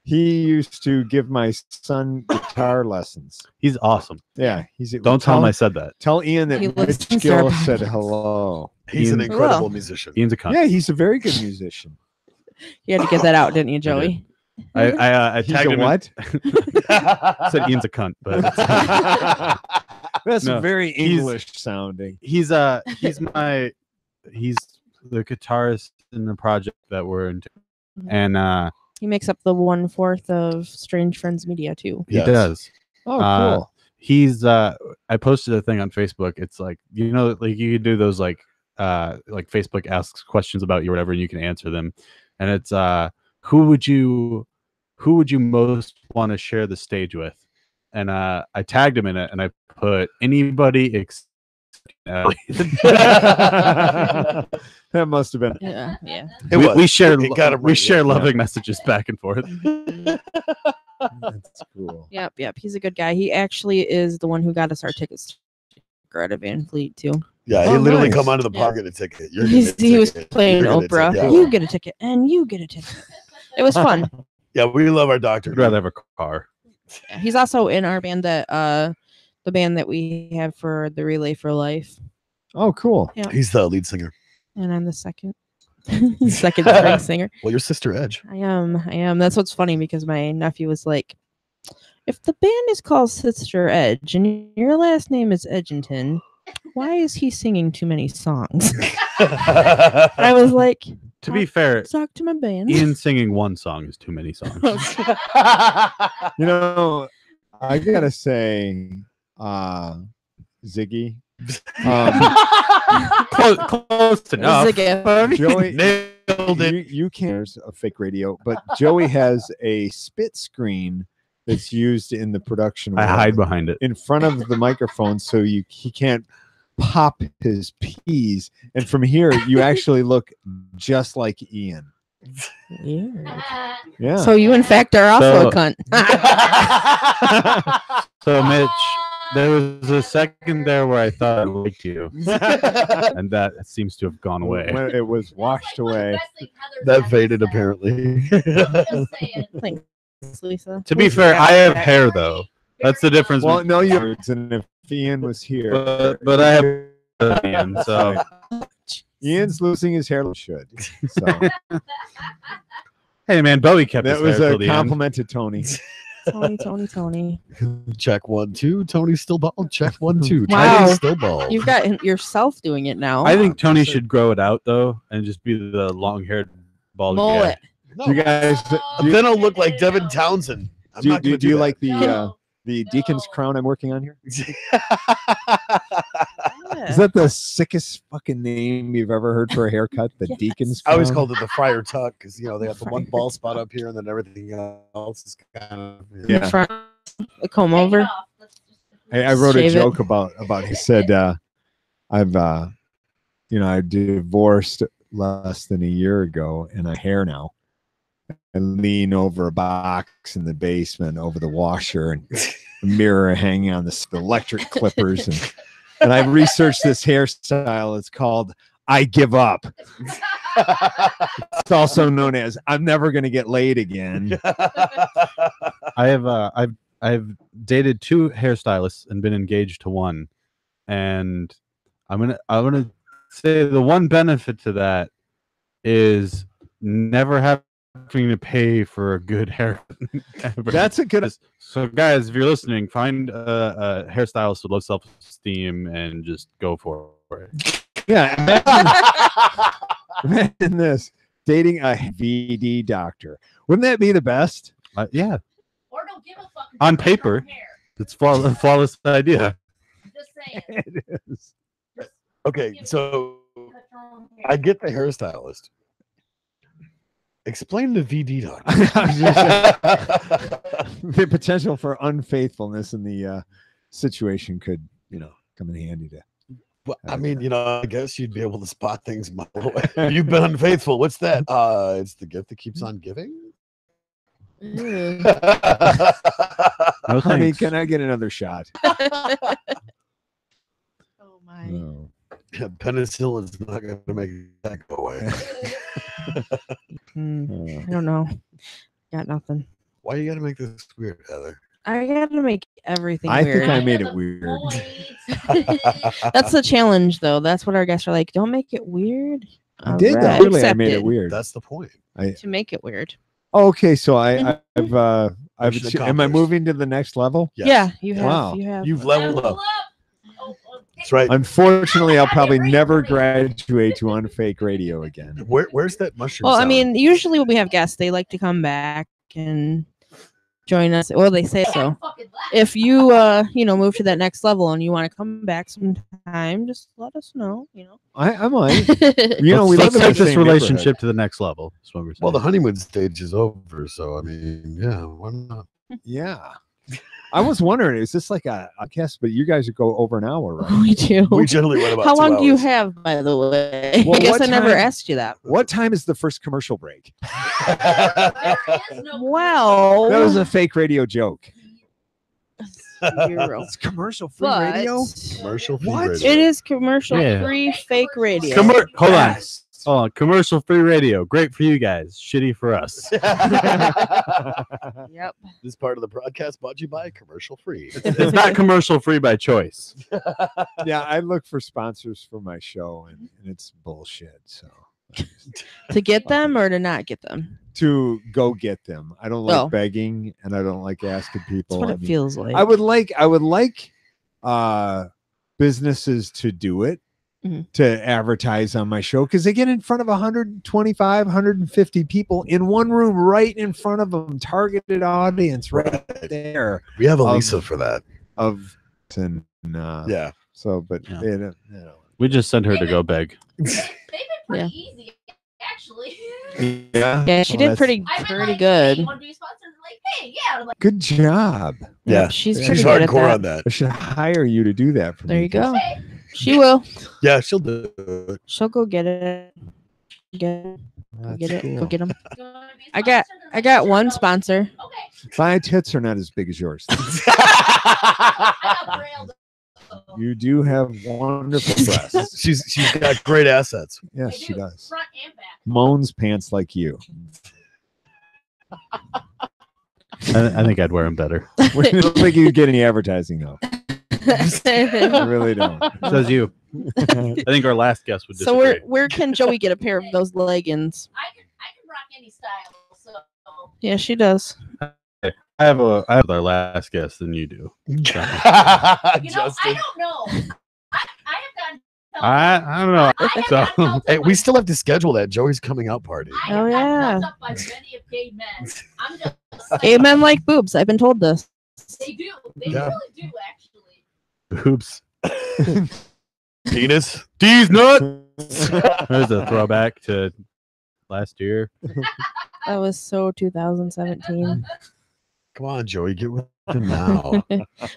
he used to give my son guitar lessons. He's awesome. Yeah, Don't tell him I said that. Tell Ian that He Mitch listens to Gill our said podcast. hello. He's an Ian- incredible Well. musician. Ian's a cunt. Yeah, he's a very good musician. You had to get that out, didn't you, Joey? I He's tagged a him. what? I said Ian's a cunt, but That's No, very he's- English sounding. he's the guitarist in the project that we're into, and He makes up the 1/4 of Strange Friends Media too. he Yes. does. Oh, cool. He's I posted a thing on Facebook. It's like, you know, like you could do those like Facebook asks questions about you or whatever, and you can answer them. And it's who would you most want to share the stage with? And I tagged him in it, and I put anybody except Ellie. That must have been. Yeah. we share It got him right, share yeah. loving messages back and forth. That's cool. Yep. He's a good guy. He actually is the one who got us our tickets to Greta Van Fleet too. Yeah, he Oh, literally nice. come onto the Yeah. park, get a ticket. You're getting a He was ticket. playing You're getting a Oprah. ticket. You get a ticket, and you get a ticket. It was fun. Yeah, we love our doctor. I'd rather have a car. Yeah, he's also in our band that the band that we have for the Relay for Life, Oh, cool. He's the lead singer. and I'm the second string singer. Well, your sister Edge. I am. That's what's funny, because my nephew was like, if the band is called Sister Edge and your last name is Edgington, why is he singing too many songs? I was like, To be fair, talk to my band. Ian singing one song is too many songs. You know, I gotta say, Ziggy. Close enough. Joey, Nailed it. you can't a fake radio, but Joey has a spit screen that's used in the production. I world hide behind it. in front of the microphone, so he can't pop his peas. And from here, you actually look just like Ian. Weird. Yeah. So you, in fact, are also So- a cunt. So, Mitch, there was a second there where I thought I liked you, and that seems to have gone away. When it was washed away. That faded apparently. Thanks, Lisa. To be fair, I have hair though. That's the difference. Well, no, you. And if Ian was here, but I have Ian, so Ian's losing his hair. Should. So hey, man, Bowie kept that his was hair a till the end. compliment to Tony. Tony. Check 1 2. Tony's still bald. Check 1 2. Wow. Tony's still bald. You've got yourself doing it now. I think Tony should grow it out though, and just be the long-haired bald mullet. Do you guys? Then I'll look like Devin Townsend. I'm not gonna Do you that. like the deacon's crown I'm working on here? Is that the sickest fucking name you've ever heard for a haircut? The Yes. Deacon's I always Crown? called it the Friar Tuck because they got the one Friar bald spot up here and then everything else is kind of Yeah. Front, a comb Take it over. off. Let's just- I wrote Shave a it. joke about he said I divorced less than a year ago and I hair now. I lean over a box in the basement over the washer and a mirror hanging on the electric clippers and I researched this hairstyle. It's called I give up. It's also known as I'm never going to get laid again. I've dated 2 hairstylists and been engaged to one, and I'm gonna say the one benefit to that is never having to pay for a good hair. That's a good. So guys, if you're listening, find a hairstylist with low self-esteem and just go for it. Yeah. Imagine this: dating a VD doctor. Wouldn't that be the best? Yeah, Or don't give a fuck. On Cut your paper. own hair. it's a flawless idea. Just saying. It is. Okay, so Cut your own hair. I get the hairstylist. Explain the VD doctor. The potential for unfaithfulness in the situation could, come in handy to. Well, I mean, I guess you'd be able to spot things a mile away. You've been unfaithful. What's that? It's the gift that keeps on giving. Ew. No Honey, thanks. can I get another shot? Oh my. No. Penicillin is not going to make that go away. I don't know. Got nothing. Why you got to make this weird, Heather? I gotta make everything I weird. think I made it That's a weird. point. That's the challenge, though. That's what our guests are like. Don't make it weird. I did Alright. that. Really, I made it Accepted. weird. That's the point. To make it weird. Okay, so I've Mission am I accomplished. moving to the next level? Yes. Yeah, you have. Wow. You have. You've leveled up. That's right. Unfortunately, I'll probably never graduate to unfake radio again. Where's that mushroom? Well, I sound? mean, usually when we have guests, they like to come back and join us. Well, they say so. If you move to that next level and you want to come back sometime, just let us know. I might. Let's, we live let's in take the this same relationship to the next level. That's what we're saying. well, the honeymoon stage is over, so I mean, yeah, why not? neighborhood. Yeah. I was wondering, is this like a podcast? But you guys go over an hour, right? We do. We generally went about How 2 long do you hours. have, by the way? Well, I guess what I never time- asked you that. What time is the first commercial break? Well, That was a fake radio joke. 0. It's commercial free But radio. Commercial free What? radio. it is commercial Yeah. free fake radio. Hold on. Yes. Oh, commercial free radio. Great for you guys. Shitty for us. Yep. This part of the broadcast brought to you by commercial free. It's not commercial free by choice. Yeah, I look for sponsors for my show, and it's bullshit. So To get them or to not get them? to go get them, I don't like Oh. begging, and I don't like asking people. That's what I it mean, feels like. I would like businesses to do it, Mhm. to advertise on my show, because they get in front of 125, 150 people in one room, right in front of them, targeted audience right there We have Elisa for that. of and Yeah. so, but Yeah. they don't. We just sent her to go beg. They've been pretty Yeah. easy, actually. Yeah, Yeah, she Well, did that's- pretty I've been pretty like, good. Hey, you want to be a sponsor? I'm like, hey, yeah. I'm like, good job. Yeah. Yep, she's Yeah. pretty She's good at hardcore that. on that. I should hire you to do that for There me. you go. hey, She will. Yeah, she'll do it. She'll go get it. Get it. Go That's get it. cool. Go get them. you wanna be a I got sponsor? I got one sponsor. Okay. My tits are not as big as yours. I got braille. You do have wonderful breasts. She's got great assets. Yes, I she do, does. Front and back. Moans pants like you. I think I'd wear them better. We don't think you get any advertising though. I really don't. Says you. I think our last guest would So disagree. where can Joey get a pair of those leggings? I can rock any style. So Yeah, she does. I have our last guest than you do. you know, I don't know. I have gotten. I don't know. I have So gotten held Hey, up we by- still have to schedule that Joey's coming out party. I have Oh, gotten yeah. held up by many of gay men. I'm just saying, Gay men like boobs. I've been told this. They do. They Yeah. really do, actually. oops. Penis. These nuts. There's a throwback to last year. That was so 2017. Come on, Joey, get with it now.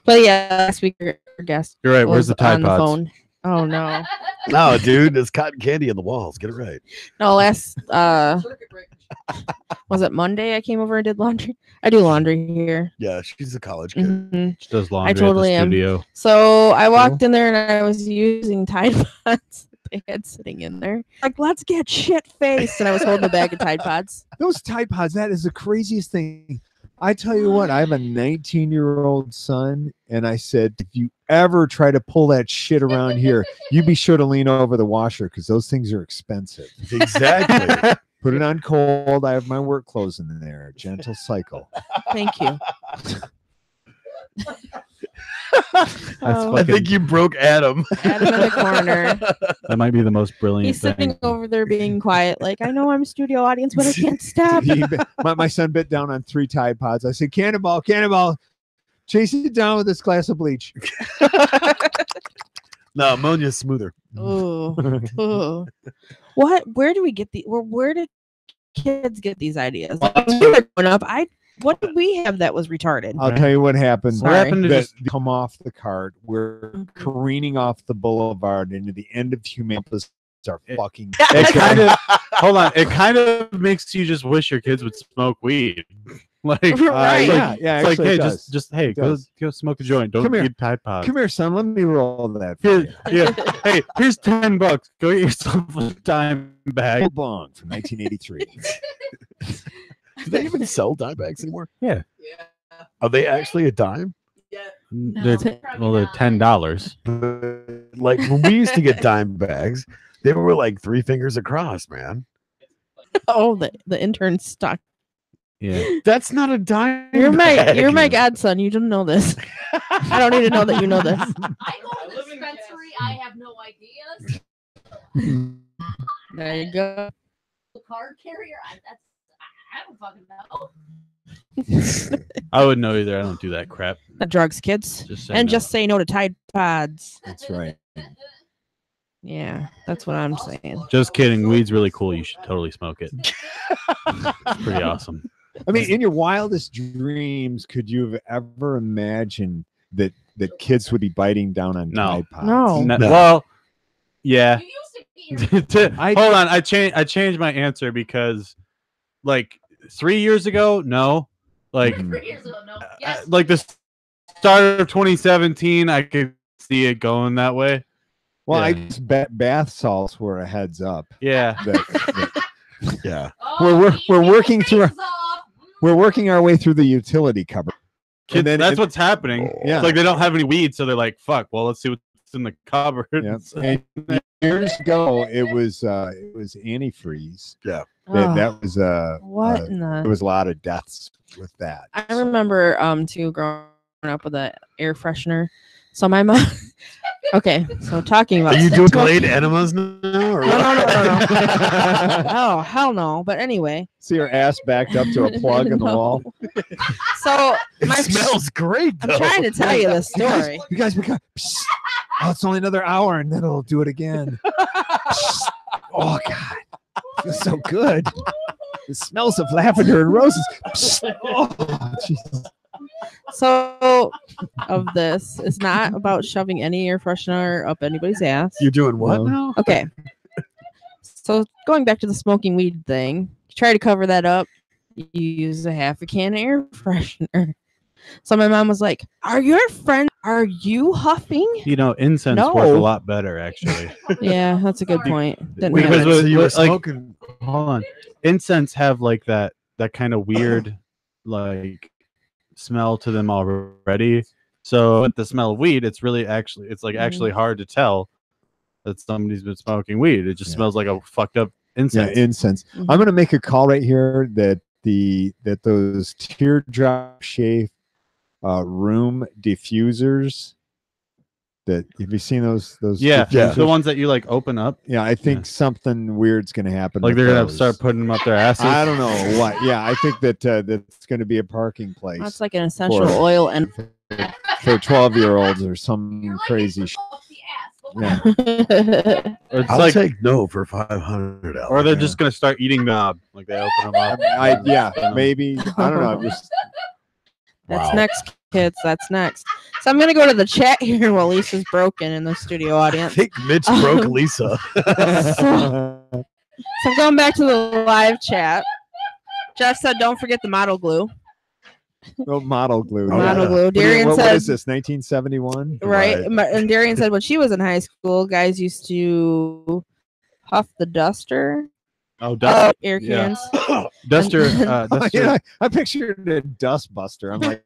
But yeah, last week our guest You're right. Where's was the Tide on the Pods? phone. Oh no. No, dude, there's cotton candy on the walls. Get it right. No, last was it Monday I came over and did laundry? I do laundry here. Yeah, she's a college kid. Mhm. She does laundry totally at am. the studio. So I walked in there and I was using Tide Pods they had sitting in there. Like, let's get shit faced. And I was holding a bag of Tide Pods. Those Tide Pods, that is the craziest thing. I tell you what, I have a 19-year-old son, and I said, if you ever try to pull that shit around here, you be sure to lean over the washer because those things are expensive. Exactly. Put it on cold. I have my work clothes in there. Gentle cycle. Thank you. I think you broke Adam. Adam in the corner. That might be the most brilliant He's sitting thing. over there being quiet. Like, I know I'm a studio audience, but I can't stop. My son bit down on 3 Tide Pods. I said, Cannonball, chase it down with this glass of bleach. No, ammonia's smoother. Ooh. Ooh. What? Where do we get the? Where do kids get these ideas? Like, when we were growing up, what did we have that was retarded? I'll tell you what happened. Sorry. What happened to That just- come off the cart. We're careening off the boulevard into the end of humanity. Our fucking It kind of hold on. It kind of makes you just wish your kids would smoke weed. Like, Right. yeah, it's actually like, it hey, does. just hey, It does. go smoke a joint. Don't Come here. eat Tide Pods. Come here, son. Let me roll that. For Here, yeah. Hey, here's $10. Go get yourself a dime bag. Full bong from 1983. Do they even sell dime bags anymore? Yeah. Are they actually a dime? They're $10. Like when we used to get dime bags, they were like 3 fingers across, man. Oh, the intern stuck. Yeah. That's not a dime. You're bag. my godson. You don't know this. I don't need to know that you know this. I go to the dispensary. I have no ideas. There you go. The card carrier. I don't fucking know. I wouldn't know either. I don't do that crap. That drugs, kids. Just saying And that. just say no to Tide Pods. That's right. Yeah, that's what I'm saying. Just kidding. Weed's really cool. You should totally smoke it. It's pretty awesome. I mean, in your wildest dreams, could you have ever imagined that kids would be biting down on No. Tide Pods? No. No- No. Well, yeah. You used to be. Hold on. I changed my answer because, like, 3 years ago, no. Like, 3 years ago, no. Yes. like the start of 2017, I could see it going that way. Well, I Yeah. just bet bath salts were a heads up. Yeah. That Yeah. we're Keep the working through face off. we're working our way through the utility cupboard. Kids, then that's it- what's happening. Yeah. It's like they don't have any weed, so they're like, "Fuck." Well, let's see what's in the cupboard. Yeah. And years ago, it was antifreeze. Yeah. Oh, That was what in there the? was a lot of deaths with that. I remember too growing up with an air freshener. So my mom. Okay, so talking about. Are you doing smoking- Glade enemas now? Or No. Oh hell no! But anyway, See her ass backed up to a plug in the No. wall. It So smells great, I'm though. trying to tell you this story. You guys, we got. Oh, it's only another hour, and then it'll do it again. Oh God, feels so good. The smells of lavender and roses. Oh, Jesus. So of this, it's not about shoving any air freshener up anybody's ass. You're doing what No. now? Okay. So going back to the smoking weed thing, try to cover that up. You use a half a can of air freshener. So my mom was like, "Are your friends? Are you huffing?" You know, incense No. work a lot better, actually. Yeah, that's a good point. Didn't Wait, have Because it. with- so you were with, like- smoking. Hold on. Incense have like that kind of weird, like, smell to them already. So with the smell of weed, it's really actually hard to tell that somebody's been smoking weed. It just Yeah. smells like a fucked up Yeah, incense. incense. Mhm. I'm gonna make a call right here that those teardrop shaped room diffusers. That have you seen those? Yeah, diffusers? the ones that you like open up, Yeah, I think Yeah. something weird's gonna happen. like with they're gonna those. start putting them up their asses. I don't know what. Yeah, I think that's going to be a parking place That's like an essential For- oil and for 12-year-olds or You're some like crazy. it's up the ass. Go Yeah. Or it's I'll like, take no for 500. or they're Yeah. just gonna start eating knob. Like they open them up. Yeah, maybe. I don't know. I'm just That's Wow. next, kids. That's next. So I'm gonna go to the chat here while Lisa's broken in the studio I audience. think Mitch broke Lisa. So I'm going back to the live chat. Jeff said, "Don't forget the model glue." model glue. Oh, Model yeah. glue. Darian What said, is this? 1971. right? And Darian said when she was in high school, guys used to huff the duster, Oh, Duster. air Yeah. cans. Duster. Oh, Duster. yeah, I pictured a dust buster. I'm like,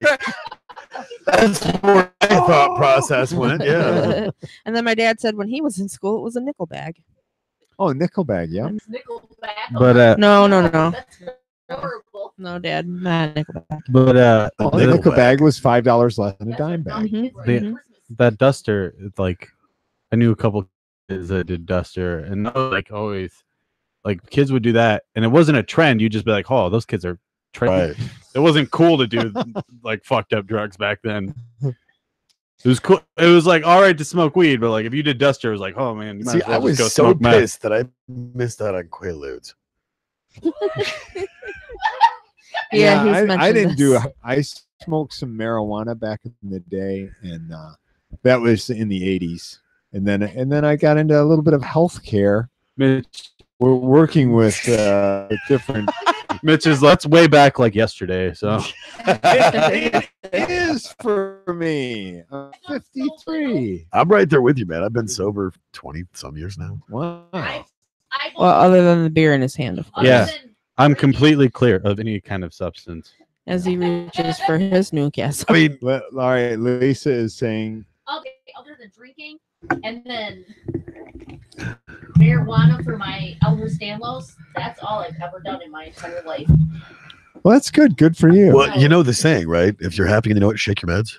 That's where my thought process went. Yeah. And then my dad said when he was in school, it was a nickel bag. oh, nickel bag. Yeah. Nickelback. But No. That's horrible. No, Dad, not nickel bag. but Oh, Nickel nickel bag. bag was $5 less than a dime bag. Mhm. that Duster, it's like I knew a couple kids that did Duster, and that was like always like kids would do that, and it wasn't a trend. You'd just be like, "Oh, those kids are trendy." Right. It wasn't cool to do like fucked up drugs back then. It was cool. It was like all right to smoke weed, but like if you did Duster, it was like, "Oh man, you might See, as well I was just so go smoke meth." pissed that I missed out on Quaaludes. Yeah, he's I mentioned didn't do. this. I smoked some marijuana back in the day, and that was in the 80s. And then I got into a little bit of healthcare. Mitch, We're working with different. Mitch is that's way back like yesterday. So It is for me. 53. I'm right there with you, man. I've been sober 20 some years now. Wow. Well, other than the beer in his hand, of course, Yeah. I'm completely clear of any kind of substance. as he reaches for his Newcastle. I mean, All right, Lisa is saying. Okay, other than drinking, and then marijuana for my Elmer Stanlos. That's all I've ever done in my entire life. Well, that's good. Good for you. well, you know the saying, right? If you're happy and you know it, shake your meds.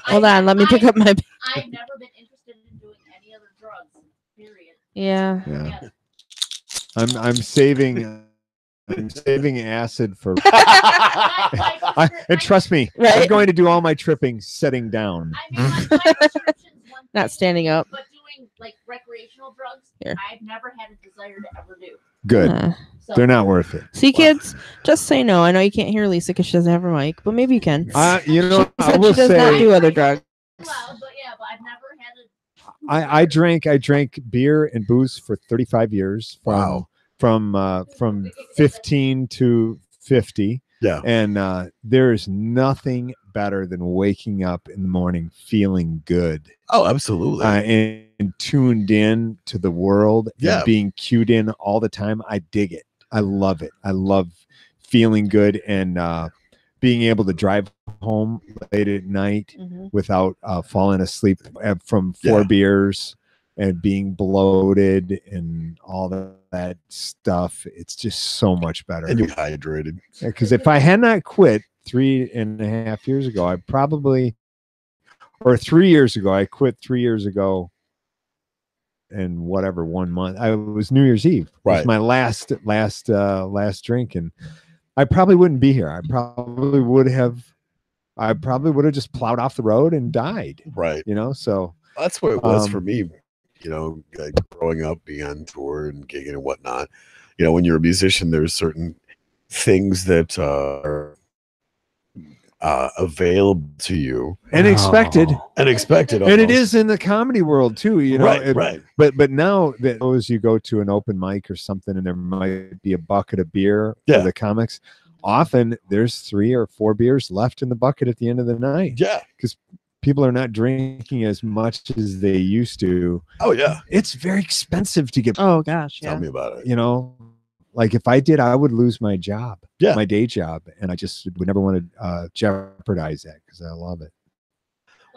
Hold on, let me pick up my. I've never been interested in doing any other drugs. Period. Yeah. Yeah. Yeah. I'm saving. I'm saving acid for. I, And trust me, I'm Right. going to do all my tripping sitting down. I mean, my prescription's one Not thing, standing up. but doing like recreational drugs, Here. I've never had a desire to ever do. Good. So They're not worth it. See, kids, just say no. I know you can't hear Lisa because she doesn't have her mic, but maybe you can. You know, She I said will she does not say, do other drugs. Well, but yeah, but I've never had a. I drank beer and booze for 35 years. Wow. From 15 to 50. Yeah. And there's nothing better than waking up in the morning feeling good Oh, absolutely. and tuned in to the world Yeah. and being cued in all the time. I dig it. I love it. I love feeling good and being able to drive home late at night Mhm. without falling asleep from 4 Yeah. beers and being bloated and all that stuff. It's just so much better. and you're hydrated. Because if I had not quit 3.5 years ago, I probably, or 3 years ago, I quit 3 years ago and whatever, 1 month. I was New Year's Eve. It was Right. my last drink. And I probably wouldn't be here. I probably would have just plowed off the road and died, Right. so That's what it was for Um, me, like growing up, being on tour and gigging and whatnot. When you're a musician, there's certain things that are available to you and expected. and expected. And it almost. is in the comedy world too, right, right. But now that as you go to an open mic or something, and there might be a bucket of beer Yeah. for the comics, often there's 3 or 4 beers left in the bucket at the end of the night. Yeah. People are not drinking as much as they used to. Oh, yeah. It's very expensive to get. Oh gosh, Tell yeah. me about it. Like if I did, I would lose my job, Yeah. my day job, and I just would never want to jeopardize that because I love it.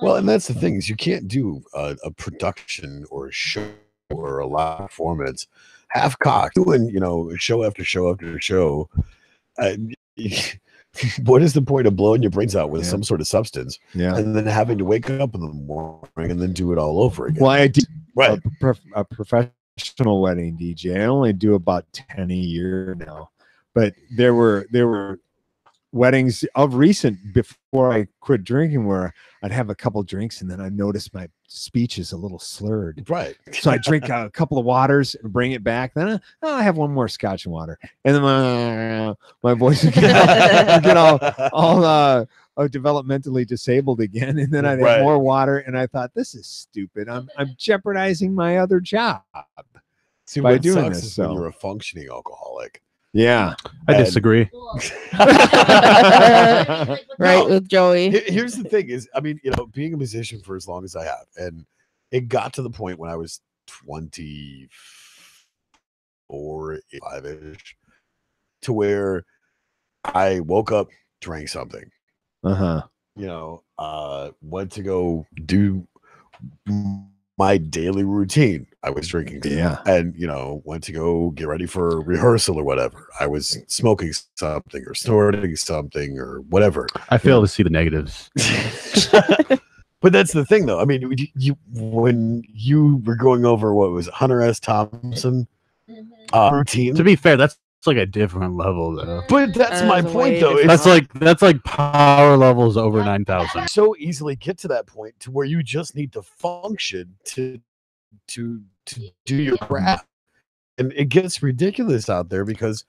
Well, and that's the thing is you can't do a production or a show or a live performance half cocked doing show after show after show. What is the point of blowing your brains out with Yeah. some sort of substance Yeah. and then having to wake up in the morning and then do it all over again? Well, I did Right. a professional wedding DJ. I only do about 10 a year now, but there were weddings of recent before I quit drinking where I'd have a couple drinks and then I noticed my speech is a little slurred. Right. So I drink a couple of waters and bring it back. Then I have one more scotch and water. And then my voice would get all developmentally disabled again. And then I'd have more water. And I thought, this is stupid. I'm jeopardizing my other job. See, by what doing sucks this, is when so. you're a functioning alcoholic. Yeah. I And- disagree. Right, with Joey. Here's the thing is, I mean, you know, being a musician for as long as I have, and it got to the point when I was 24, 5-ish, to where I woke up, drank something, Uh-huh. you know, went to go do my daily routine. I was drinking. Yeah. And, you know, went to go get ready for rehearsal or whatever. I was smoking something or snorting something or whatever. I fail to see the negatives. But that's the thing, though. I mean, when you were going over what was it, Hunter S. Thompson routine. To be fair, that's like a different level, though. But that's That my is point, way though. different. That's like power levels over 9,000. So easily get to that point to where you just need to function to do your craft, and it gets ridiculous out there because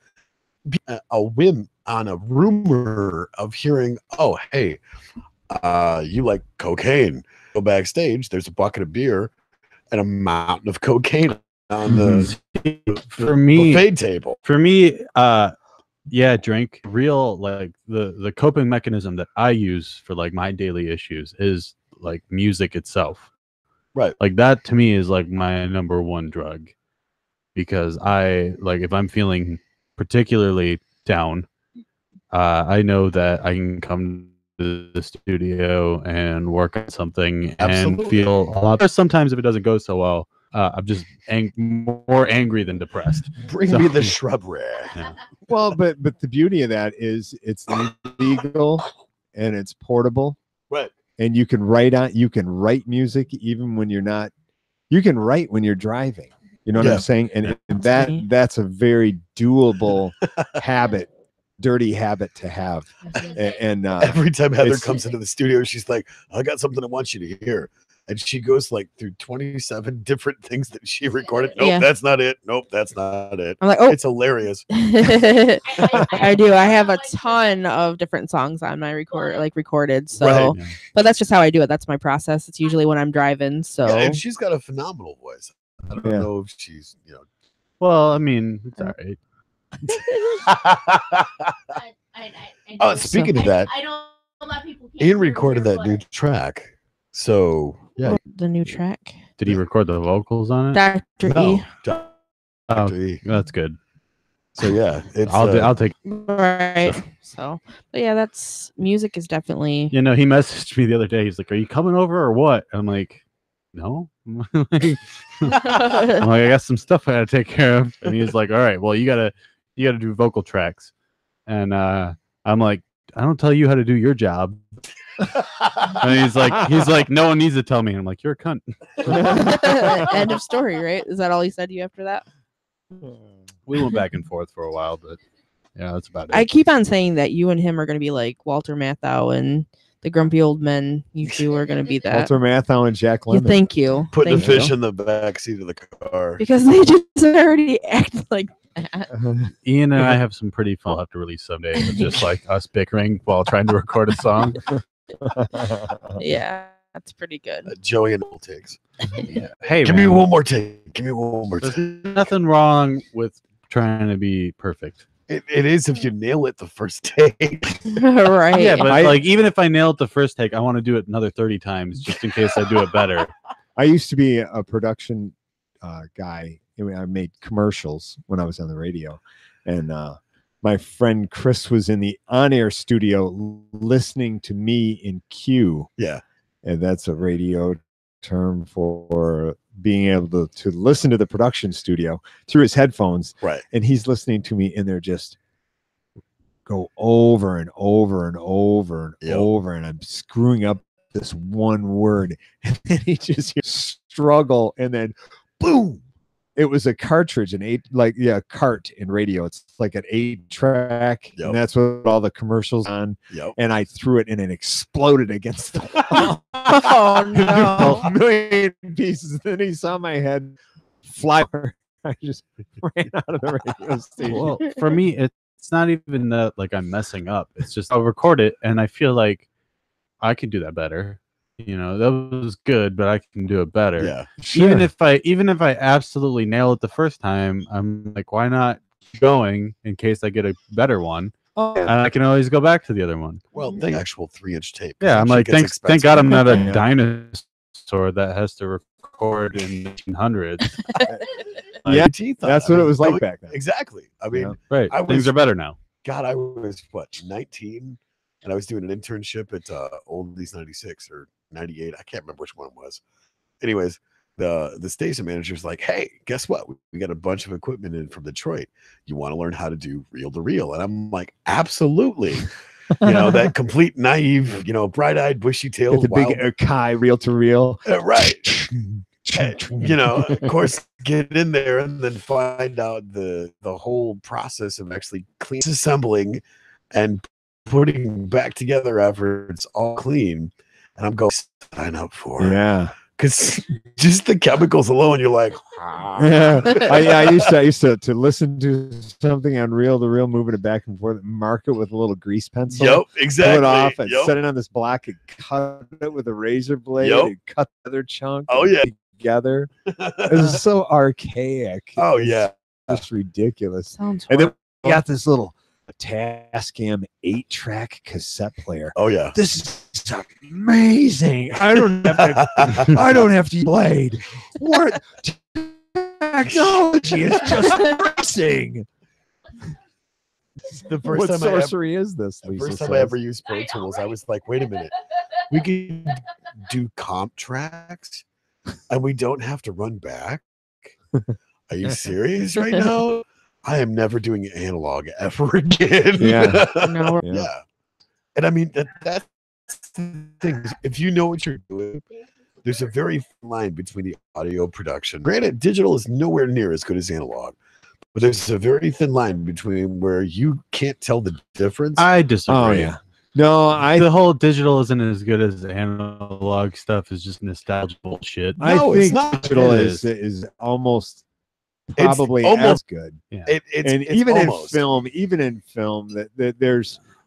a whim on a rumor of hearing, oh hey, you like cocaine, go backstage, there's a bucket of beer and a mountain of cocaine on the For me, buffet table. Yeah, drink. Real, like the coping mechanism that I use for like my daily issues is like music itself. Right. Like that to me is like my number one drug, because I like if I'm feeling particularly down, I know that I can come to the studio and work on something Absolutely. and feel a lot better. Sometimes if it doesn't go so well, I'm just more angry than depressed. Bring So- me the shrubbery. Yeah. Well, but the beauty of that is it's legal and it's portable. Right. And you can write music even when you're not. You can write when you're driving. You know what Yeah. I'm saying? And That's me. that's a very doable habit, dirty habit to have. And Every time Heather it's- comes into the studio, she's like, I got something I want you to hear. And she goes like through 27 different things that she recorded. Nope, Yeah. that's not it. Nope, that's not it. I'm like, oh, It's hilarious. I do. I have a ton of different songs on my recorded. So, Right. Yeah. but that's just how I do it. That's my process. It's usually when I'm driving. So, Yeah, and she's got a phenomenal voice. I don't Yeah. know if she's, you know. Well, I mean, it's all right. Oh, speaking of that, I don't. A lot of people can't Ian hear recorded that what- new track. So yeah, the new track, Did he record the vocals on it? Dr. no, E. Dr. Oh, E. that's good. So yeah, it's I'll take. Right. So, but yeah, that's music is definitely. You know, he messaged me the other day. He's like, "Are you coming over or what?" And I'm like, "No." I'm like, I got some stuff I gotta take care of. And he's like, "All right, well, you gotta do vocal tracks." And I'm like, "I don't tell you how to do your job." And he's like, "No one needs to tell me." And I'm like, "You're a cunt." End of story, right? Is that all he said to you after that? We went back and forth for a while, but yeah, that's about it. I keep on saying that you and him are going to be like Walter Matthau and the Grumpy Old Men. You two are going to be that. Walter Matthau and Jack Yeah, Lemmon. thank you. putting a Thank you. fish in the back seat of the car. Because they just already act like that. Ian and I have some pretty fun. I'll have to release someday. Of just like us bickering while trying to record a song. Yeah, that's pretty good. Joey and takes. Hey, Give me man, one more take. Give me one more there's take. nothing wrong with trying to be perfect. It is if you nail it the first take. Right. Yeah, but I- like even if I nail it the first take, I want to do it another 30 times just in case I do it better. I used to be a production guy. I mean, I made commercials when I was on the radio, and my friend Chris was in the on-air studio listening to me in queue. Yeah. And that's a radio term for being able to listen to the production studio through his headphones. Right. And he's listening to me, and they're just go over and over and over and Yep. over, and I'm screwing up this one word, and then he just hears struggle, and then boom, it was a cartridge, cart in radio. It's like an 8-track, Yep. and that's what all the commercials on. Yep. And I threw it and it exploded against the wall. Oh no. A million pieces. Then he saw my head fly. I just ran out of the radio station. Well, for me, it's not even that like I'm messing up. It's just I'll record it and I feel like I could do that better. You know, that was good, but I can do it better. Yeah. Even if I absolutely nail it the first time, I'm like, why not keep going in case I get a better one? Oh, And I can always go back to the other one. Well, the actual 3-inch tape. Yeah, I'm That like, shit gets thank God I'm not a Yeah. dinosaur that has to record in 1900s. Yeah, teeth. that's what it was like back then. Exactly. I mean, Yeah. Right. I Things was- are better now. God, I was 19, and I was doing an internship at Oldies 96 or 98. I can't remember which one it was. Anyways, the station manager's like, "Hey, guess what? We got a bunch of equipment in from Detroit. You want to learn how to do reel to reel?" And I'm like, "Absolutely." That complete naive, bright-eyed, bushy-tailed, Get the big wild, Kai reel to reel. right. Of course, get in there and then find out the whole process of actually assembling and putting back together after it's all clean. And I'm going, sign up for it. Yeah. Because just the chemicals alone, you're like, Yeah. I used to listen to something on reel to reel, moving it back and forth, mark it with a little grease pencil. yep, exactly. Pull it off and Yep. set it on this block and cut it with a razor blade Yep. and cut the other chunk. Oh, and yeah. together. It was so archaic. Oh, It's yeah. just ridiculous. Sounds And then horrible. we got this little Tascam 8-track cassette player. Oh, yeah. This is amazing. I don't have to use blade. What technology is just racing. The first What time I ever, sorcery is this? the Lisa first time says. I ever used Pro Tools, I was like, wait a minute. We can do comp tracks and we don't have to run back. Are you serious right now? I am never doing analog ever again. Yeah. No, Yeah. Yeah. And I mean, that's the thing. If you know what you're doing, there's a very thin line between the audio production. Granted, digital is nowhere near as good as analog, but there's a very thin line between where you can't tell the difference. I disagree. Oh yeah. No, The whole digital isn't as good as the analog stuff. Is just nostalgia bullshit. I No, it's think not. digital It is almost It's probably almost- as good. It's Even almost. in film, that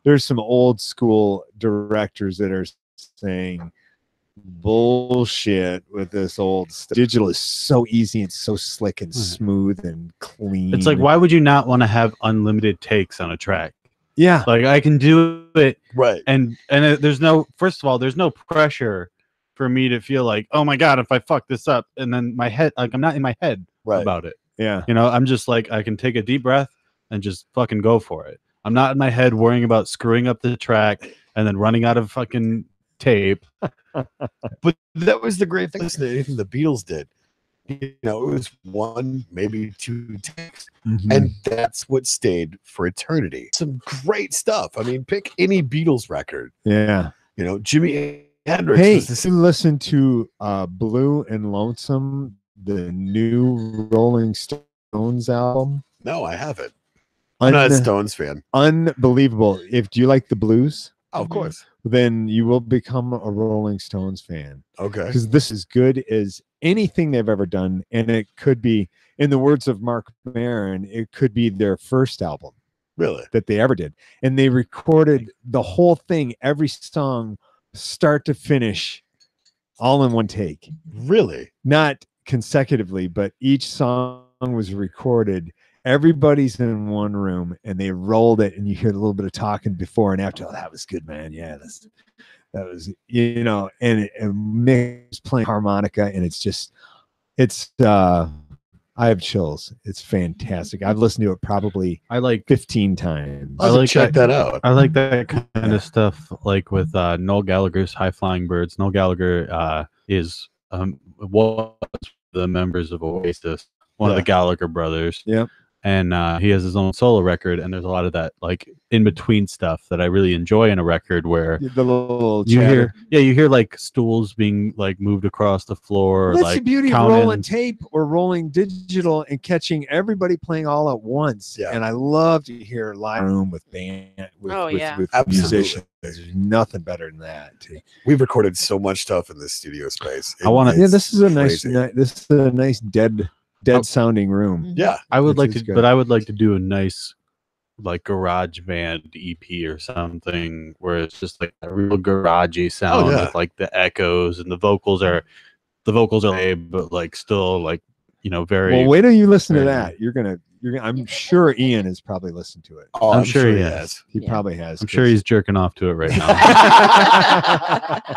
there's some old school directors that are saying bullshit with this old stuff. Digital is so easy and so slick and smooth and clean. It's like, why would you not want to have unlimited takes on a track? yeah, Like I can do it, Right. and there's no. First of all, there's no pressure for me to feel like, oh my god, if I fuck this up, and then my head, like I'm not in my head Right. about it. yeah. I'm just like I can take a deep breath and just fucking go for it. I'm not in my head worrying about screwing up the track and then running out of fucking tape. But that was the great thing. Listen to anything the Beatles did. It was one, maybe two takes, and that's what stayed for eternity. Some great stuff. I mean, pick any Beatles record. yeah. Jimi Hendrix. Hey, was the you listen to Blue and Lonesome, the new Rolling Stones album? No, I haven't. I'm not a Stones fan. Unbelievable. Do you like the blues? Oh, of course. Then you will become a Rolling Stones fan, Okay. because this is good as anything they've ever done, and it could be, in the words of Mark Maron, it could be their first album Really? that they ever did. And they recorded the whole thing, every song, start to finish, all in one take. Really? Not consecutively, but each song was recorded. Everybody's in one room and they rolled it, and you hear a little bit of talking before and after. Oh, that was good, man. Yeah, that was, and Mick was playing harmonica, and it's I have chills. It's fantastic. I've listened to it probably I like 15 times. I'll like check that out. I like that kind of stuff, like with Noel Gallagher's High Flying Birds. Noel Gallagher is was the members of Oasis, one of the Gallagher brothers. Yep. and he has his own solo record, and there's a lot of that like in between stuff that I really enjoy in a record where The little you chatter. hear like stools being like moved across the floor, or That's like the beauty of counting. rolling tape or rolling digital and catching everybody playing all at once. Yeah. And I love to hear live room with band with, Oh, with, yeah. with Absolutely. musicians. There's nothing better than that. We've recorded so much stuff in this studio space. I wanna- Yeah, this is a nice, crazy. this is a nice dead sounding room. Yeah. I would It's- like it's to, good. but I would like to do a nice like garage band EP or something where it's just like a real garagey sound yeah. with like the echoes, and the vocals are lame, but like still like, you know, very. Well, wait till you listen to very- that. You're gonna. I'm sure Ian has probably listened to it. Oh, I'm sure he has. He Yeah. probably has. I'm sure he's jerking off to it right now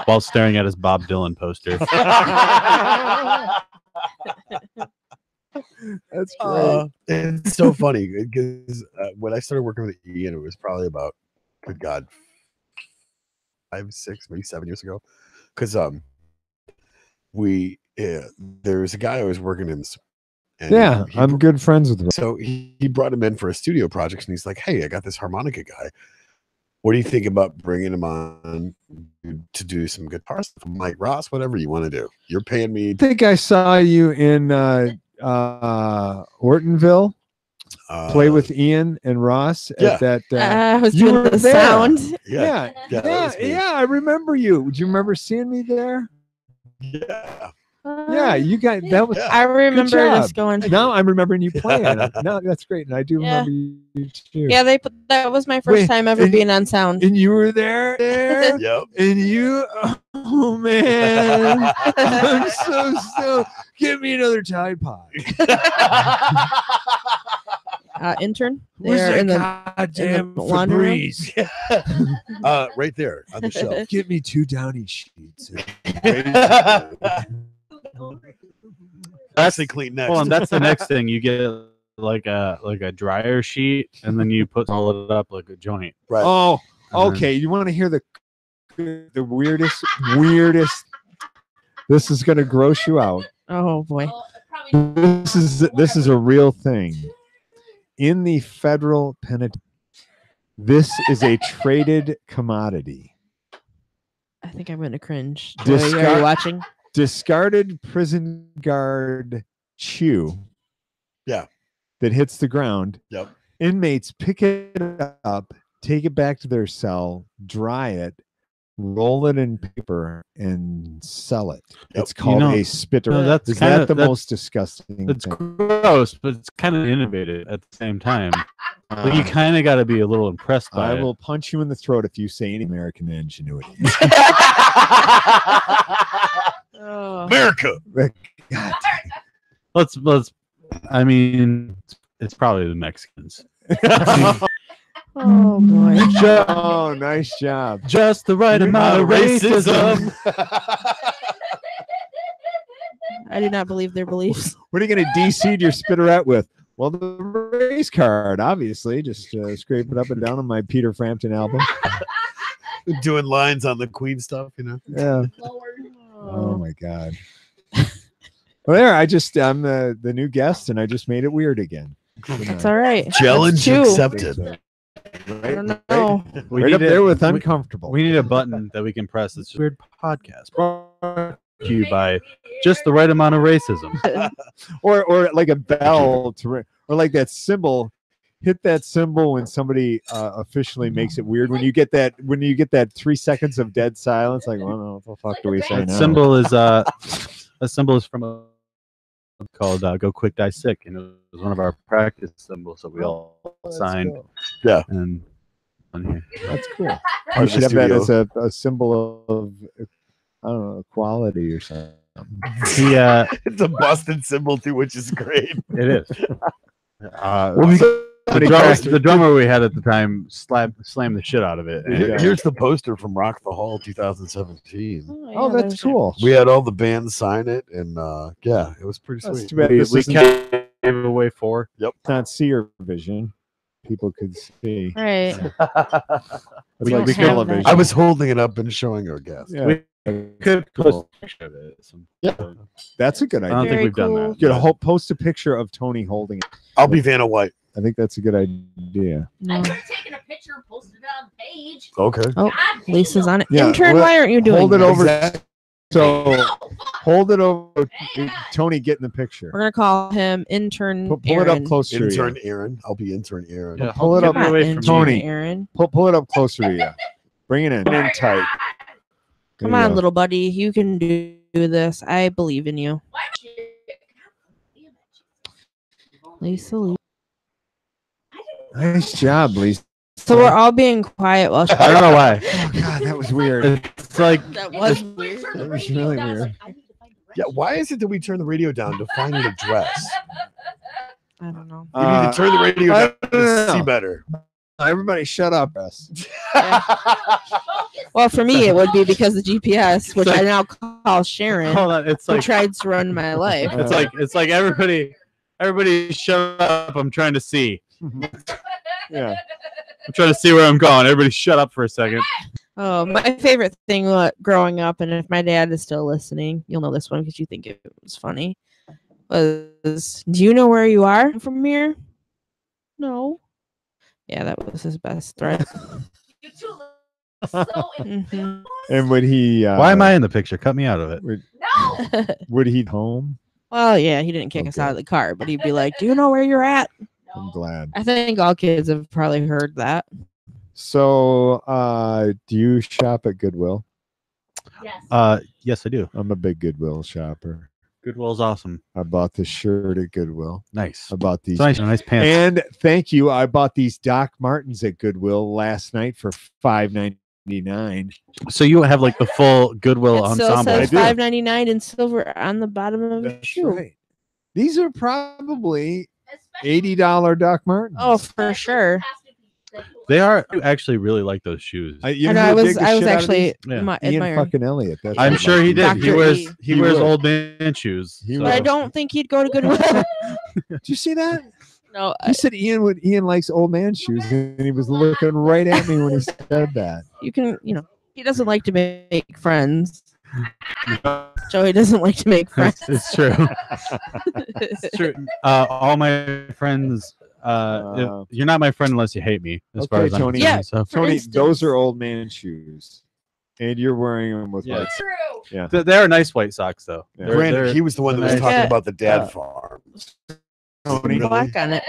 while staring at his Bob Dylan poster. That's great. It's so funny because when I started working with Ian, it was probably about, good God, 5, 6, maybe 7 years ago. Because there was a guy I was working in. And Yeah, he I'm good friends with him. So he brought him in for a studio project, and he's like, "Hey, I got this harmonica guy. What do you think about bringing him on to do some guitar stuff?" I'm like, "Ross, whatever you want to do. You're paying me." I think I saw you in Ortonville play with Ian and Ross yeah. at that. I was you doing were the there. sound. Yeah, yeah, that was me. I remember you. Do you remember seeing me there? yeah. Yeah, you got that was. Yeah. I remember job. just going. Now I'm remembering you playing. No, that's great, and I do Yeah. remember you too. Yeah, that was my first Wait, time ever and- being on sound. And you were there, Yep. and you. Oh man, I'm so stoked. Give me another Tide Pod. Intern Where's there that in the goddamn laundry room? Febreze? Right there on the shelf. Give me 2 Downy sheets. Actually, clean next. Well, and that's the next thing. You get like a dryer sheet, and then you put all it up like a joint. Right. Oh, And then- okay. You want to hear the weirdest? This is gonna gross you out. Oh boy. Well, probably This is a real thing. In the federal penitentiary, this is a traded commodity. I think I'm gonna cringe. Joey, are Discard- you watching? Discarded prison guard chew. Yeah. That hits the ground. Yep. Inmates pick it up, take it back to their cell, dry it, roll it in paper, and sell it. Yep. It's called know, a spitter. no, that's Is kinda- that the that's- most disgusting It's thing? gross, but it's kind of innovative at the same time. But you kind of got to be a little impressed by I it. will punch you in the throat if you say any American ingenuity. Oh. America. God. Let's. I mean, it's probably the Mexicans. Oh boy. Oh, nice job. Just the right amount of racism. I do not believe their beliefs. What are you going to de-seed your spitterette with? Well, the race card, obviously. Just scrape it up and down on my Peter Frampton album. Doing lines on the Queen stuff, you know. Yeah. lower. Oh my God. Well, there. I'm the new guest, and I just made it weird again. It's all right. Challenge Two. accepted. I don't know. We Right up need there with we- uncomfortable. We need a button that we can press. It's weird podcast. Brought to you by just the right amount of racism. or like a bell to or like that symbol. Hit that symbol when somebody officially makes it weird. When you get that 3 seconds of dead silence, like, well, no, what the fuck do we say That now? symbol is from a called "Go Quick Die Sick," and it was one of our practice symbols that we all signed. Cool. And on here. That's cool. Part We of should the have that studio. as a symbol of I don't know, equality or something. Yeah, It's a busted symbol too, which is great. it is. Well, The drummer we had at the time slammed the shit out of it. And Yeah. Here's the poster from Rock the Hall 2017. Oh, yeah, that's there's cool. We had all the bands sign it, and yeah, it was pretty That's sweet. too bad we this isn't gave away 4. not seer vision. People could see. it. Right. It's We like don't have television. I was holding it up and showing our guests. Yeah. We could post a picture of it. That's a good I idea. don't think Very we've done cool. that. Get a whole post a picture of Tony holding it. I'll be Vanna White. I think that's a good idea. I No. could have taken a picture and posted it on the page. Okay. Oh, God Lisa's damn. on it. Yeah, Intern, well, why aren't you doing hold it this? over. Exactly. So No, fuck. hold it over. Yeah. Tony, get in the picture. We're gonna call him intern Pull it Aaron. up closer to Intern you. Aaron. I'll be intern Aaron. Yeah, Pull it hold up. Come on, away from intern Tony. Aaron. Pull it up closer to you. Bring it in tight. Come There you on, go. little buddy. You can do this. I believe in you. Why am I- Damn it. Lisa Lee. Nice job, Lisa. So we're all being quiet while she I don't know why. Oh God, that was weird. It's like That Yeah, was we weird. turned the That was radio really down. I was weird. like, I need to find Yeah, directions. why is it that we turn the radio down to find an address? I don't know. We need to turn the radio down to no. see better. Everybody, shut up. Focus. Well, for me, it would be because the GPS, which I now call Sharon, hold on. It's who like tries to run my life. it's like everybody shut up. I'm trying to see. Yeah. I'm trying to see where I'm going. Everybody shut up for a second. Oh, my favorite thing growing up, and if my dad is still listening, you'll know this one because you think it was funny, was, do you know where you are from here? No. Yeah, that was his best threat. You two look so Mhm. And would he? Why am I in the picture? Cut me out of it. No. Would he home? Well, yeah, he didn't kick us out of the car, but he'd be like, do you know where you're at? I'm glad. I think all kids have probably heard that. So, do you shop at Goodwill? Yes. Yes, I do. I'm a big Goodwill shopper. Goodwill's awesome. I bought this shirt at Goodwill. Nice. I bought these. It's nice pants. And thank you. I bought these Doc Martens at Goodwill last night for $5.99. So you have like the full Goodwill It still ensemble. says I do. $5.99 in silver on the bottom of the That's shoe. right. These are probably Especially- $80 Doc Martens. Oh, for sure. They are. I actually really like those shoes. You I know know. who I dig was. the I was shit out of actually these? Yeah. Ian admiring. fucking Elliott. That's I'm what sure he like did. Dr. He E. wears would. old man shoes. He so- But I would. don't think he'd go to Goodwill. Did you see that? No, He said Ian likes old man shoes, and he was looking right at me when he said that. you can. He doesn't like to make friends. Joey doesn't like to make friends. It's true. It's true. All my friends. You're not my friend unless you hate me. As far Okay, as I'm Tony. concerned. Yeah. So For Tony, instance- those are old man shoes, and you're wearing them with Yeah. like True. they are nice white socks, though. Yeah. They're- Granted, they're- he was the one that was nice. talking Yeah. about the dad Yeah. farm. Tony Really? Black on it.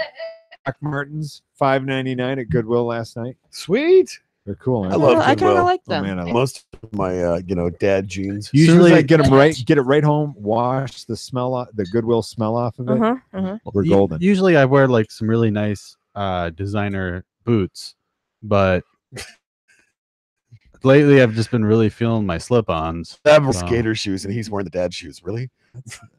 Doc Martens, $5.99 at Goodwill last night. Sweet. They're cool. I love I kind Goodwill. of like Oh them. man, I love. Most of my, dad jeans. Usually, Usually- I get them right, get it right home, wash the smell off, the Goodwill smell off of it. We're U- golden. Usually, I wear like some really nice designer boots, but lately I've just been really feeling my slip-ons. Several Wow. skater shoes, and he's wearing the dad shoes. Really?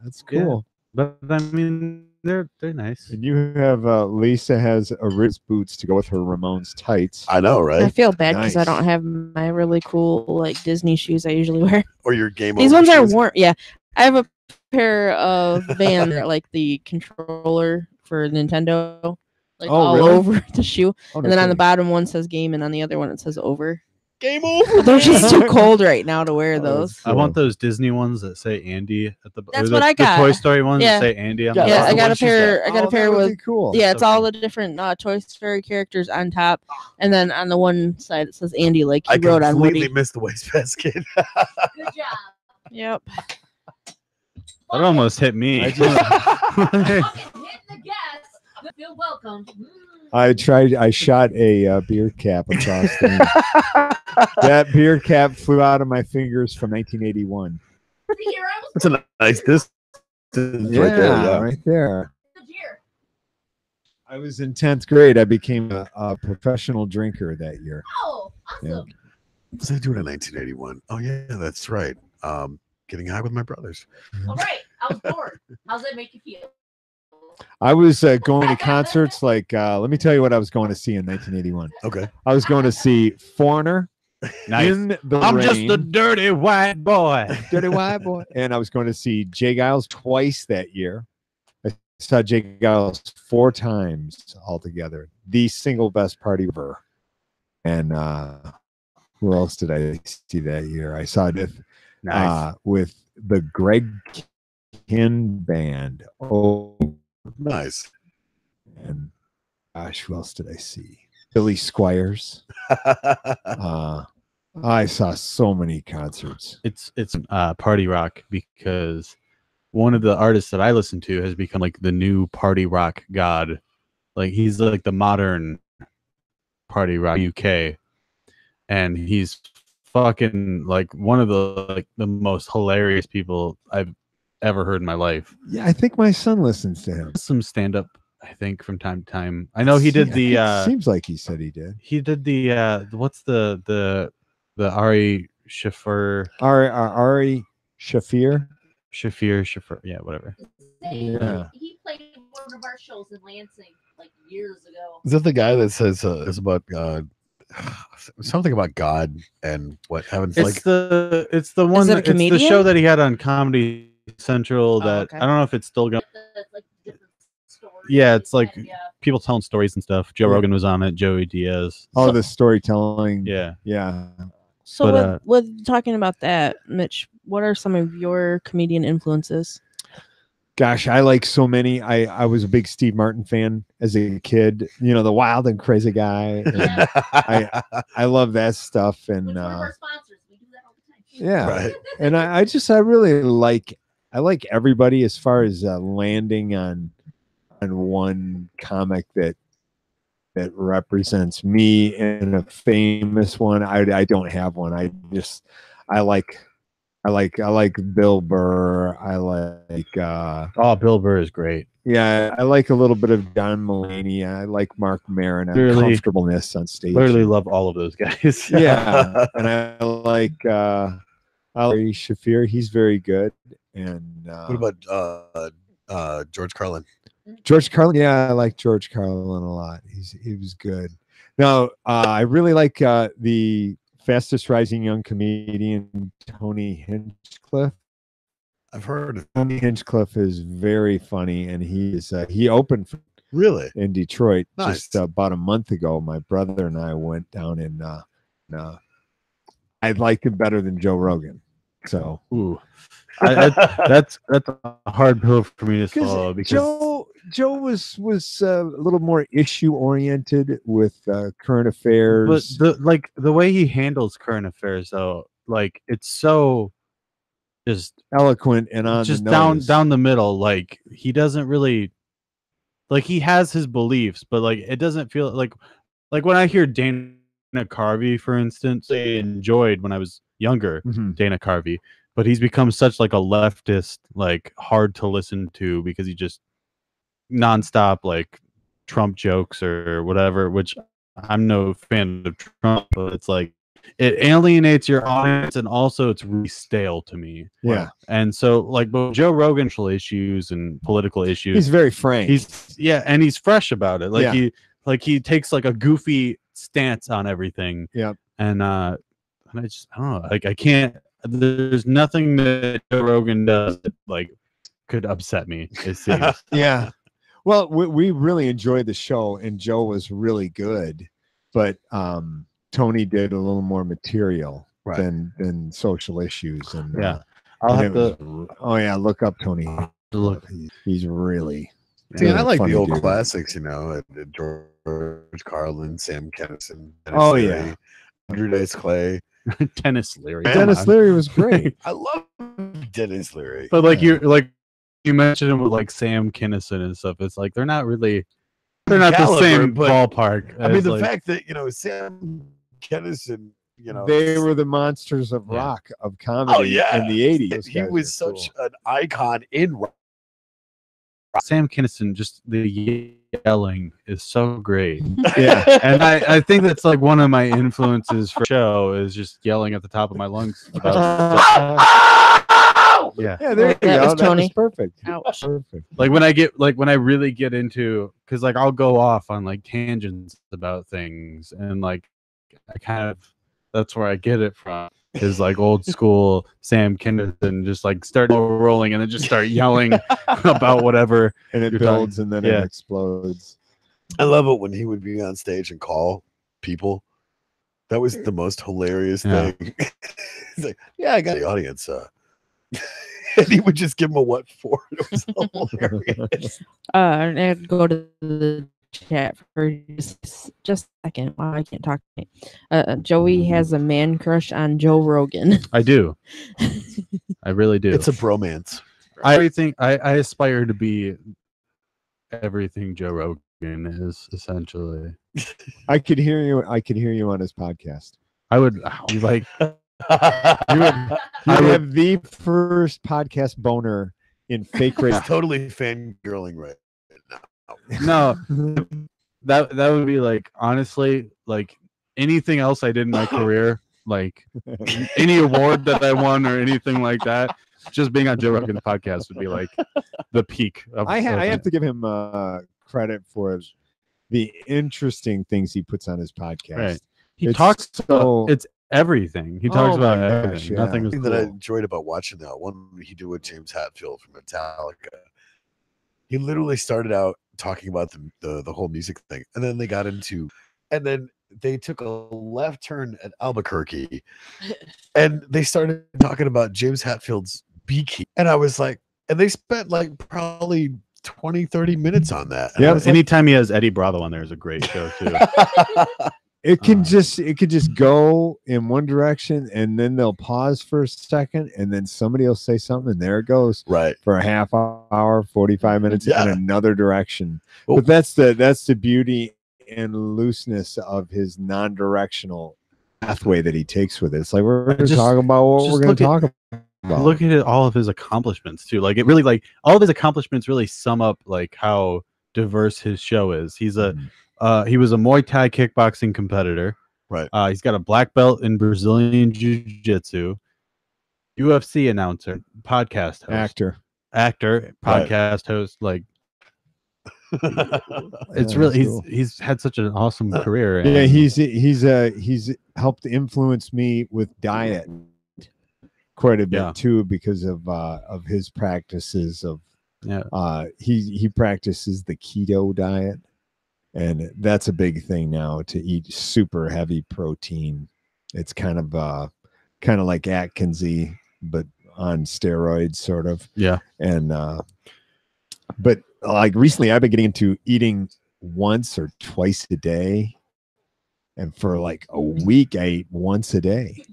That's Yeah. cool. But I mean, they're nice. And you have Lisa has a Ritz boots to go with her Ramones tights. I know, I right? feel bad because I Nice. don't have my really cool like Disney shoes I usually wear. Or your game. These over ones are shoes. warm. Yeah, I have a pair of Vans, that are like the controller for Nintendo, like Oh, all really? over the shoe. Oh, no And then on the kidding. bottom one says game, and on the other one it says over. Game over. But they're just too cold right now to wear Oh, those. that's I want cool. those Disney ones that say Andy at the. That's or what I got. The Toy Story ones Yeah. that say Andy on Yeah, the Yeah, that's I the got one a she's pair. I got Oh, a pair that would with. be cool. Yeah, it's So all cool. the different Toy Story characters on top, and then on the one side it says Andy, like he I wrote on completely Woody. missed the wastebasket. Good job. Yep. That almost hit me. I just- Fucking hitting the gas. Feel welcome. I shot a beard cap across the room. That beard cap flew out of my fingers from 1981. The year I was That's a nice distance right there. Yeah. right there. the year. I was in 10th grade. I became a professional drinker that year. Oh, awesome. Yeah. What was I doing in 1981? Oh yeah, that's right. Getting high with my brothers. All right. I was bored. How's that make you feel? I was going to concerts. Like, let me tell you what I was going to see in 1981. Okay. I was going to see Foreigner Nice. in the I'm rain. just a dirty white boy. Dirty White Boy. And I was going to see Jay Giles twice that year. I saw Jay Giles 4 times altogether. The single best party ever. And who else did I see that year? I saw it Nice. with the Greg Kinn band. Oh, Nice. and Gosh, who else did I see? Billy Squires. I saw so many concerts. It's party rock because one of the artists that I listen to has become like the new party rock god. Like he's like the modern party rock UK, and he's fucking like one of the most hilarious people I've ever heard in my life. Yeah, I think my son listens to him. Some stand up, I think, from time to time. I know he did the seems like he said he did. he did the what's the Ari Shafir Ari Shafir. Shafir, yeah, whatever. Yeah. He played one of our shows in Lansing like years ago. Is that the guy that says it's about something about God and what happens? It's Like the one. Is it a It's the comedian? show that he had on Comedy Central. Oh, That okay. I don't know if it's still going. Like different stories. Yeah, it's like yeah. people telling stories and stuff. Joe Yeah. Rogan was on it. Joey Diaz. Oh, the storytelling. Yeah. Yeah. So But, with talking about that, Mitch, what are some of your comedian influences? Gosh, I like so many. I was a big Steve Martin fan as a kid. You know, the wild and crazy guy. And I love that stuff. And With one of our sponsors, we do that all the time. yeah, right. and I really like everybody as far as landing on one comic that represents me and a famous one. I don't have one. I like Bill Burr. I like oh, Bill Burr is great. yeah, I like a little bit of John Mulaney. I like Mark Maron and Literally- comfortableness on stage. Literally love all of those guys. Yeah, and I like Ari Shafir. He's very good. And What about George Carlin? George Carlin? Yeah, I like George Carlin a lot. He was good. Now I really like the fastest rising young comedian Tony Hinchcliffe. I've heard of Tony Hinchcliffe is very funny, and he opened really. in Detroit Nice. just about a month ago. My brother and I went down and I liked him better than Joe Rogan. So Ooh, that's a hard pill for me to swallow because Joe was a little more issue oriented with current affairs. but the way he handles current affairs though, like it's so just eloquent and on just the nose. down the middle. Like he doesn't really like he has his beliefs, but like it doesn't feel like when I hear Dana Carvey, for instance, I enjoyed when I was younger Mhm. Dana Carvey, but he's become such like a leftist, like hard to listen to because he just nonstop like Trump jokes or whatever, which I'm no fan of Trump, but it's like it alienates your audience and also it's really stale to me. Yeah, And so like both Joe Rogan issues and political issues, he's very frank. and he's fresh about it. Like Yeah. he takes like a goofy stance on everything. Yep. And I don't know, like I can't, there's nothing that Joe Rogan does that like could upset me. It's serious. Yeah. Well, we really enjoyed the show, and Joe was really good, but Tony did a little more material Right. than social issues. And Yeah. I'll and have it to was- oh yeah, look up Tony. look. He's really. See, really I like funny the old dude. classics, George Carlin, Sam Kinison. Dennis Oh, Leary, yeah. Andrew Dice Clay. Dennis Leary. Man, come Dennis on. Leary was great. I love Dennis Leary. But like you mentioned him with like Sam Kinison and stuff. It's like they're not the Caliber, same but- ballpark. I mean, as, the like, fact that Sam Kinison, They were the monsters of Yeah. rock, of comedy Oh, yeah. in the 80s. he was such an icon in rock. Sam Kinison, just the yelling is so great. Yeah. And I think that's like one of my influences for the show is just yelling at the top of my lungs about yeah. Yeah, there you That go. was That Tony. was perfect. Ouch. Perfect. Like when I really get into, because like I'll go off on like tangents about things, and like I kind of, that's where I get it from, is like old school Sam Kinison, just like start rolling and then just start yelling about whatever. And it You're builds and then yeah. it explodes. I love it when he would be on stage and call people. That was the most hilarious Yeah. thing. He's like, "Yeah, I got the audience." And he would just give him a what for. It was hilarious. And I had to go to the chat for just a second. Wow, I can't talk. Joey has a man crush on Joe Rogan. I do. I really do. It's a bromance. I aspire to be everything Joe Rogan is, essentially. I could hear you. I could hear you on his podcast. I would like. You would have the first podcast boner in fake He's radio. totally fangirling right No, that would be like, honestly, like anything else I did in my career, like any award that I won or anything like that. Just being on Joe Rogan's podcast would be like the peak. I have to give him credit for the interesting things he puts on his podcast. Right. He It's talks so- it's everything. He talks Oh about my gosh, everything. yeah. Nothing is thing that I cool. enjoyed about watching that one he did with James Hetfield from Metallica. He literally started out talking about the whole music thing, and then they took a left turn at Albuquerque, and they started talking about James Hetfield's Beaky, and I was like, and they spent like probably 20-30 minutes on that. And I Yeah, was like, Anytime he has Eddie Bravo on there is a great show too. It could just go in one direction, and then they'll pause for a second, and then somebody will say something, and there it goes right. for a half hour, 45 minutes in Yeah. another direction. Oh. But that's the beauty and looseness of his non-directional pathway that he takes with it. It's like we're going to Just- talk about what just we're going look to at- talk about. Look at all of his accomplishments too. Like it really, like all of his accomplishments really sum up like how diverse his show is. He was a Muay Thai kickboxing competitor. Right. He's got a black belt in Brazilian Jiu-Jitsu, UFC announcer, podcast host, actor, Right. podcast host. Like it's Yeah, really that's cool. he's had such an awesome career. Yeah, and- he's helped influence me with diet quite a bit Yeah. too because of his practices of yeah. he practices the keto diet, and that's a big thing now, to eat super heavy protein. It's kind of like Atkinsy but on steroids sort of. Yeah. And but like recently I've been getting into eating once or twice a day, and for like a week I ate once a day,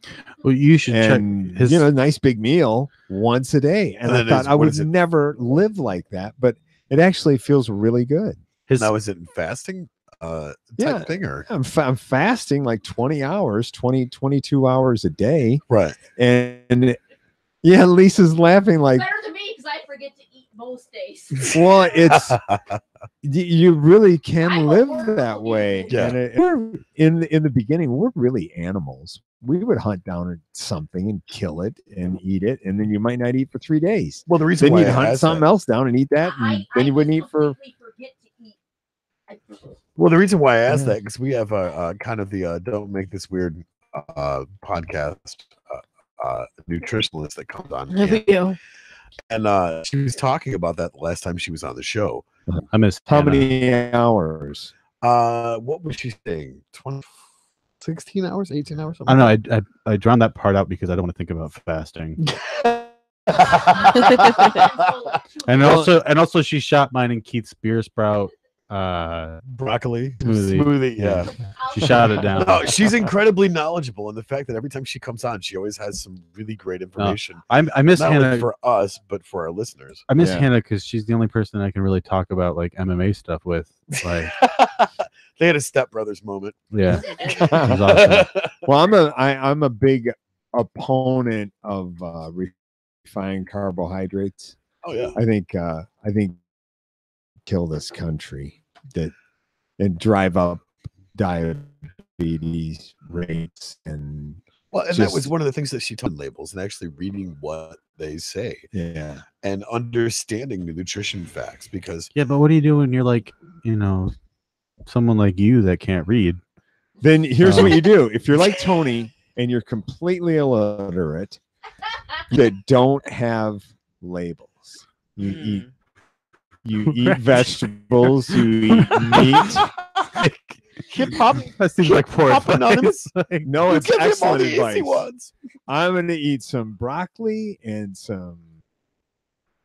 Well, you should and check his. a nice big meal once a day, and And I then thought I what would is it? never live like that, but it actually feels really good. his Now, is it in fasting Yeah. type thing or I'm fasting like 20 hours, 22 hours a day, right? and yeah, Lisa's laughing like, Better to me because I forget to eat most days. well, it's you really can I'm a live horrible that way. Yeah. And in the beginning, we're really animals. We would hunt down something and kill it and eat it, and then you might not eat for 3 days. Well, the reason Then why you'd I hunt asked something that, else down and eat that, and then you wouldn't eat for. completely forget to eat. well, the reason why I asked Yeah. that because we have a kind of the Don't Make This Weird podcast nutritionalist that comes on, and she was talking about that the last time she was on the show. I miss How Hannah. many hours? What was she saying? 16 hours, 18 hours? I don't know. I drowned that part out because I don't want to think about fasting. And also she shot mine and Keith's beer sprout Broccoli Smoothie. yeah. She shot it down. No, she's incredibly knowledgeable, and the fact that every time she comes on, she always has some really great information. I miss Not Hannah. only for us, but for our listeners. I miss Yeah. Hannah because she's the only person I can really talk about like MMA stuff with. Like, They had a stepbrothers moment. yeah, it was awesome. Well, I'm a big opponent of refined carbohydrates. Oh yeah. I think kill this country and drive up diabetes rates, and Well, and that was Just- one of the things that she taught in labels and actually reading what they say yeah, and understanding the nutrition facts because Yeah, but what do you do when you're like, someone like you that can't read? then here's Um, what you do. If you're like Tony and you're completely illiterate, that don't have labels, you eat vegetables, you eat meat. hip hop That seems like poor Hip Hop Anonymous? advice. No, it's give him all excellent the easy advice. ones. I'm gonna eat some broccoli and some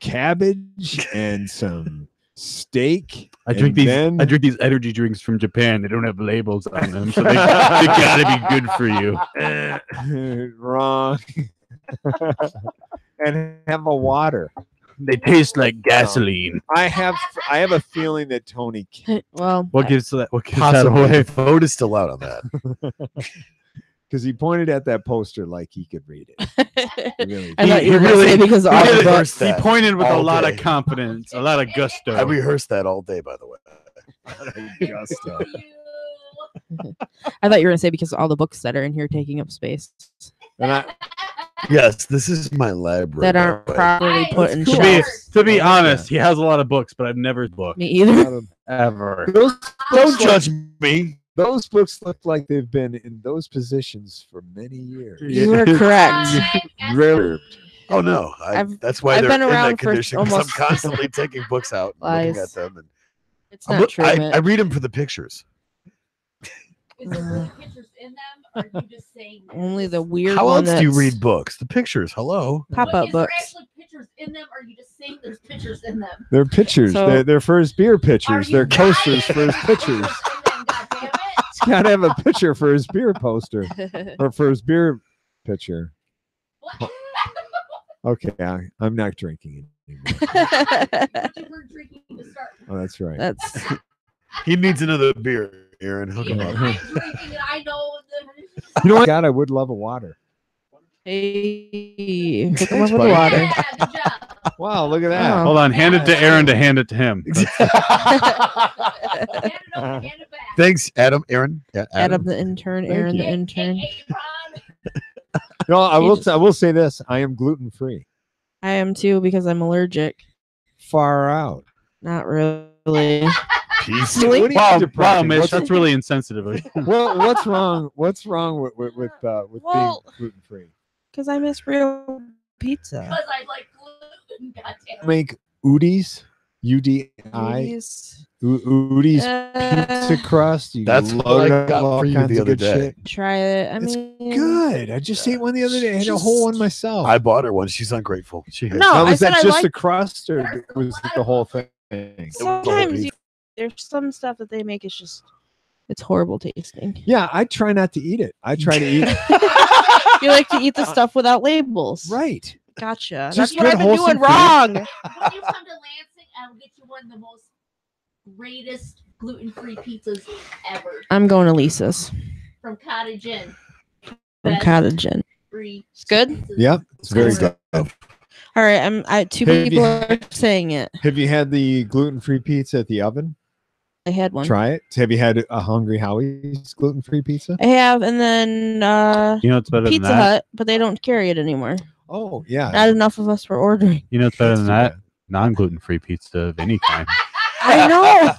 cabbage and some steak. I drink and these. I drink these energy drinks from Japan. They don't have labels on them, so they gotta be good for you. then wrong. And have a water. They taste like gasoline. I have a feeling that Tony Well, What gives that? What gives that Possibly. away? The vote is still out on that. because he pointed at that poster like he could read it. He really I did. thought you were He going to really- say because of he all really the books. rehearsed He that pointed with a all lot day. of confidence, a lot of gusto. I rehearsed that all day, by the way. Gusto. I thought you were going to say because of all the books that are in here taking up space And I, Yes, this is my library. that aren't by the way. properly put in To be, shelves. to be honest, he has a lot of books, but I've never booked Me either. ever. Don't judge me. those books look like they've been in those positions for many years. You are correct. Rare. Oh no, that's why I've they're been in around that for condition. 'Cause almost- I'm constantly taking books out, and looking Lies. at them, and It's not true, I Mitch. read them for the pictures. Is there pictures in them, or are you just saying there? Only the weird How one else do you that's read books? The pictures. Hello. pop-up Is there books. actually pictures in them, or are you just saying there's pictures in them? They're pictures. So- they're for his beer Are pictures. you They're coasters for his lying? pictures. God damn it. He's got to have a picture for his beer poster or for his beer picture. What? Okay, I'm not drinking anymore. What you were drinking to start with? Oh, that's right. That's He needs another beer, Aaron. Hook him I'm up. drinking and I know You know what? God, I would love a water. hey, hook 'em Thanks, up with the buddy. water. Yeah, good job. Wow, look at that. Oh. Hold on, hand it to Aaron to hand it to him. Hand it over, hand it back. Thanks, Adam. Aaron. Yeah, Adam the intern, Thank Aaron you. the intern. Hey, Ron. No, I will say this. I am gluten free. I am too because I'm allergic. Far out. Not really. Peace. What do you Wow, mean depressing? Mitch, What's- that's really insensitive. of you. what's wrong? What's wrong with Well- being gluten free? Because I miss real pizza. Because I like gluten. Goddamn. Make Udi's, UDI, Please. Udi's pizza crust. You That's load what I up got all for you kinds the of other good day. shit. Try it. I It's mean, good. I just ate one the other day. I had a whole one myself. I bought her one. She's ungrateful. She hates No, it. Now, I was said that I just like- the crust or was it the whole thing? Sometimes there's some stuff that they make is just it's horrible tasting. Yeah, I try not to eat it. I try to eat You like to eat the stuff without labels. right. Gotcha. Just That's what good, I've been doing wholesome food. wrong. When you come to Lansing, I will get you one of the most greatest gluten-free pizzas ever I'm going to Lisa's from Cottage Inn. from Best Cottage Inn. free It's good? pizzas. Yep, it's very good. Stuff. All right, two Have people you- are saying it. Have you had the gluten-free pizza at the oven? I had one. Try it. Have you had a Hungry Howie's gluten-free pizza? I have, and then You know what's better Pizza than that? Hut, but they don't carry it anymore. Oh yeah. Not enough of us were ordering. You know what's better than That's too that? Non-gluten free pizza of any kind. I know.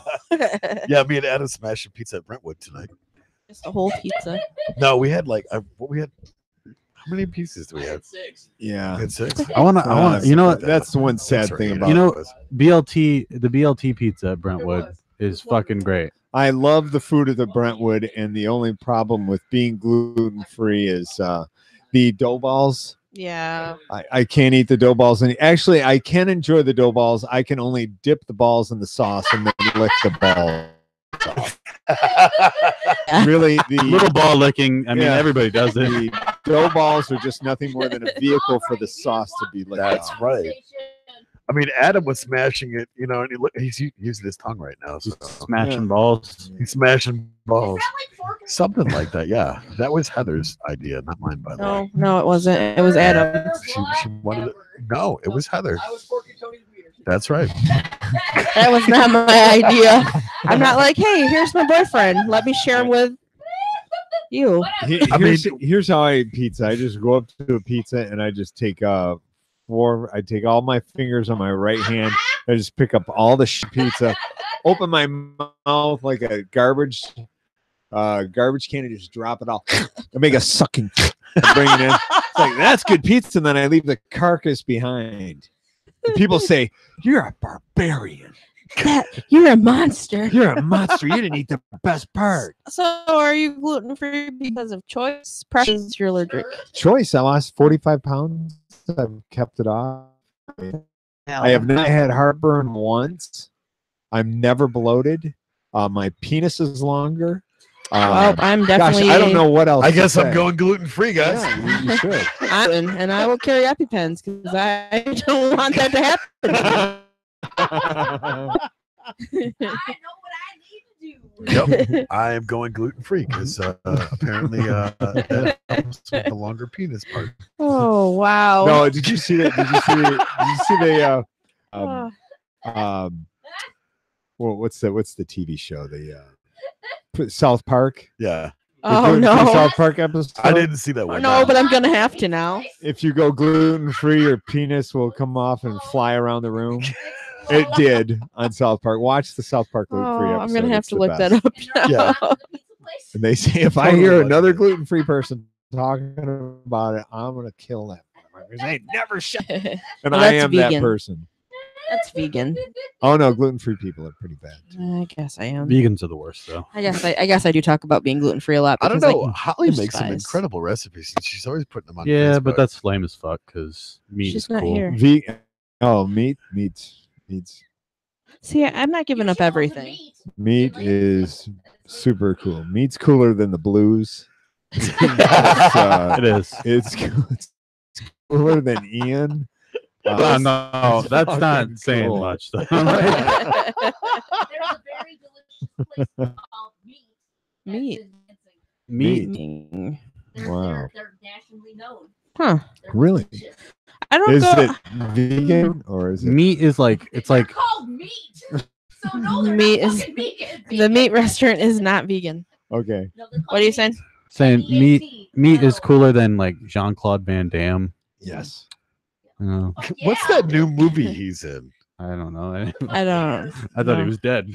Yeah, me and Adam smashed a pizza at Brentwood tonight. Just a whole pizza. No, we had like what we had. How many pieces do we have? Yeah. We had 6. I want to. You know what? That's the one sad That's right. thing about You know- it was. BLT. The BLT pizza at Brentwood is fucking great. I love the food of the Brentwood, and the only problem with being gluten-free is the dough balls. Yeah. I can't eat the dough balls. And actually, I can enjoy the dough balls. I can only dip the balls in the sauce and then lick the balls. Really, the Little ball licking. I mean, Yeah. everybody does it. the dough balls are just nothing more than a vehicle for the sauce to be licked That's off. right. I mean, Adam was smashing it, you know, and he's using his tongue right now. So Smashing balls. he's smashing Is balls. that like fork and Something like that. Yeah. That was Heather's idea, not mine, by the way. No, it wasn't. It was Adam. She wanted it. No, it was Heather. That's right. That was not my idea. I'm not like, hey, here's my boyfriend. Let me share him with you. Here's how I eat pizza. I just go up to a pizza and I just take I take all my fingers on my right hand. I just pick up all the pizza, open my mouth like a garbage can, and just drop it all. I make a sucking, bring it in. It's like that's good pizza. And then I leave the carcass behind. And people say, "You're a barbarian. You're a monster. You're a monster. You didn't eat the best part." So are you gluten free because of choice? Precious, you're allergic. Choice. I lost 45 pounds. I've kept it off. I have not had heartburn once. I'm never bloated. My penis is longer. Well, I'm Gosh, definitely. I don't know what else. I to guess I'm say. going gluten-free, guys. Yeah, you should. And I will carry EpiPens because I don't want that to happen. I know what I need to do. Yep, I am going gluten-free because apparently that helps with the longer penis part. Oh wow! No, did you see that? Did you see the? Oh, Well, what's the TV show? The South Park. Yeah, The oh gluten-free no! South Park episode. I didn't see that one. No, but I'm gonna have to now. If you go gluten free, your penis will come off and fly around the room. It did on South Park. Watch the South Park gluten free Oh, episode. I'm gonna have It's to the look best. that up. Yeah. And they say if I Totally hear watch another it. gluten free person talking about it, I'm gonna kill that. They never shut. And Well, I that's am that vegan. person. That's vegan. Oh no, gluten free people are pretty bad. I guess I am. Vegans are the worst, though. I guess I do talk about being gluten free a lot. I don't because, know. like, Holly there's makes some spice. incredible recipes. And she's always putting them on. Yeah, but Facebook. that's lame as fuck because meat She's is not cool. here. Meat's See, I'm not giving up everything. meat is super cool. Meat's cooler than the blues. It is. It's cooler than Ian. No, that's not fucking saying cool. much, though. There's a very delicious place called Meat. that's Meat. in Meat. Lansing. Wow. They're nationally known. Huh? They're Really? delicious. I don't Is go. it vegan or is it? Meat is like it's They're like called meat. So no, they're Meat not is- fucking vegan. The meat restaurant is not vegan. Okay. No, they're called What are you meat. saying? saying meat. Meat is No. cooler than like Jean-Claude Van Damme. Yes. Fuck What's yeah. that new movie he's in? I don't know. I don't. I thought he know. was dead.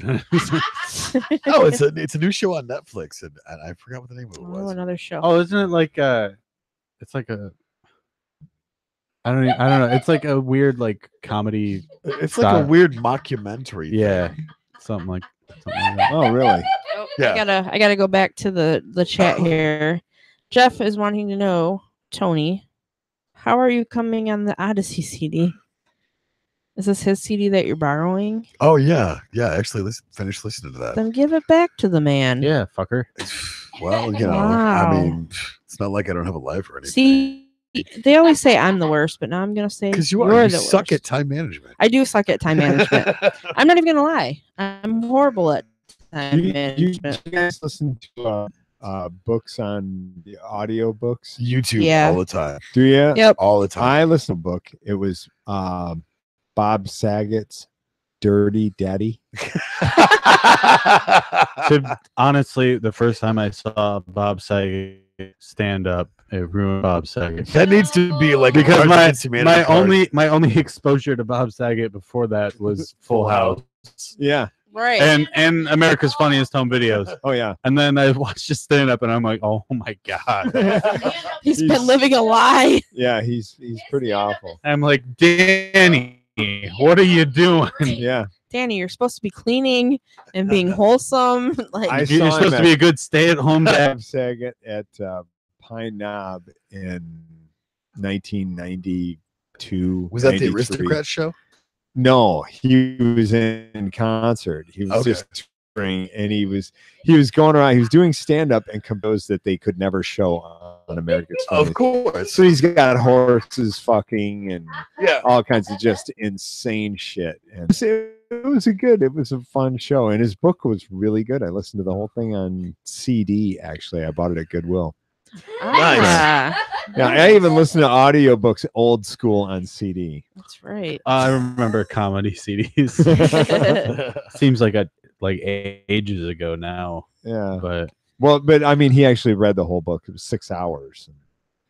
Oh, it's a new show on Netflix, and I forgot what the name of it Oh, was. another show. Oh, isn't it like it's like a I don't know. It's like a weird like comedy. It's like a Style. weird mockumentary. Yeah, thing. something like that. Oh, really? Oh, Yeah. I gotta go back to the chat here. Jeff is wanting to know, Tony, how are you coming on the Odyssey CD? Is this his CD that you're borrowing? Oh yeah, yeah. Actually, finish listening to that. Then give it back to the man. Yeah, fucker. Well, you know, Wow. I mean, it's not like I don't have a life or anything. See, they always say I'm the worst, but now I'm gonna say Because you're you the suck worst. at time management. I do suck at time management. I'm not even gonna lie. I'm horrible at time You management. guys listen to books on the audio books? YouTube Yeah. all the time. Do you? Yep. All the time. I listened to a book. It was Bob Saget's Dirty Daddy. Honestly, the first time I saw Bob Saget stand up, it ruined Bob Saget. That needs to be like a Because Cards my Against Humanity card. my only exposure to Bob Saget before that was Full House Yeah. Right. and America's Funniest Home Videos. Oh yeah. And then I watched his stand up and I'm like, oh my god. He's been living a lie. Yeah, he's pretty awful. I'm like, Danny, what are you doing? Yeah. Danny, you're supposed to be cleaning and being wholesome. Like I You're saw him supposed to at- be a good stay-at-home dad. Bob Saget at Pine Knob in 1992. Was that the 93. Aristocrat show? No, he was in concert. He was Okay. just touring, and he was going around. He was doing stand up and composed that they could never show on America's Of Funniest. course. So he's got horses fucking and Yeah. all kinds of just insane shit. And it was a fun show. And his book was really good. I listened to the whole thing on CD. Actually, I bought it at Goodwill. Ah, Yeah, I even listened to audiobooks old school on CD. that's right. I remember comedy CDs. Seems like ages ago now, Yeah. but But I mean, he actually read the whole book. It was 6 hours.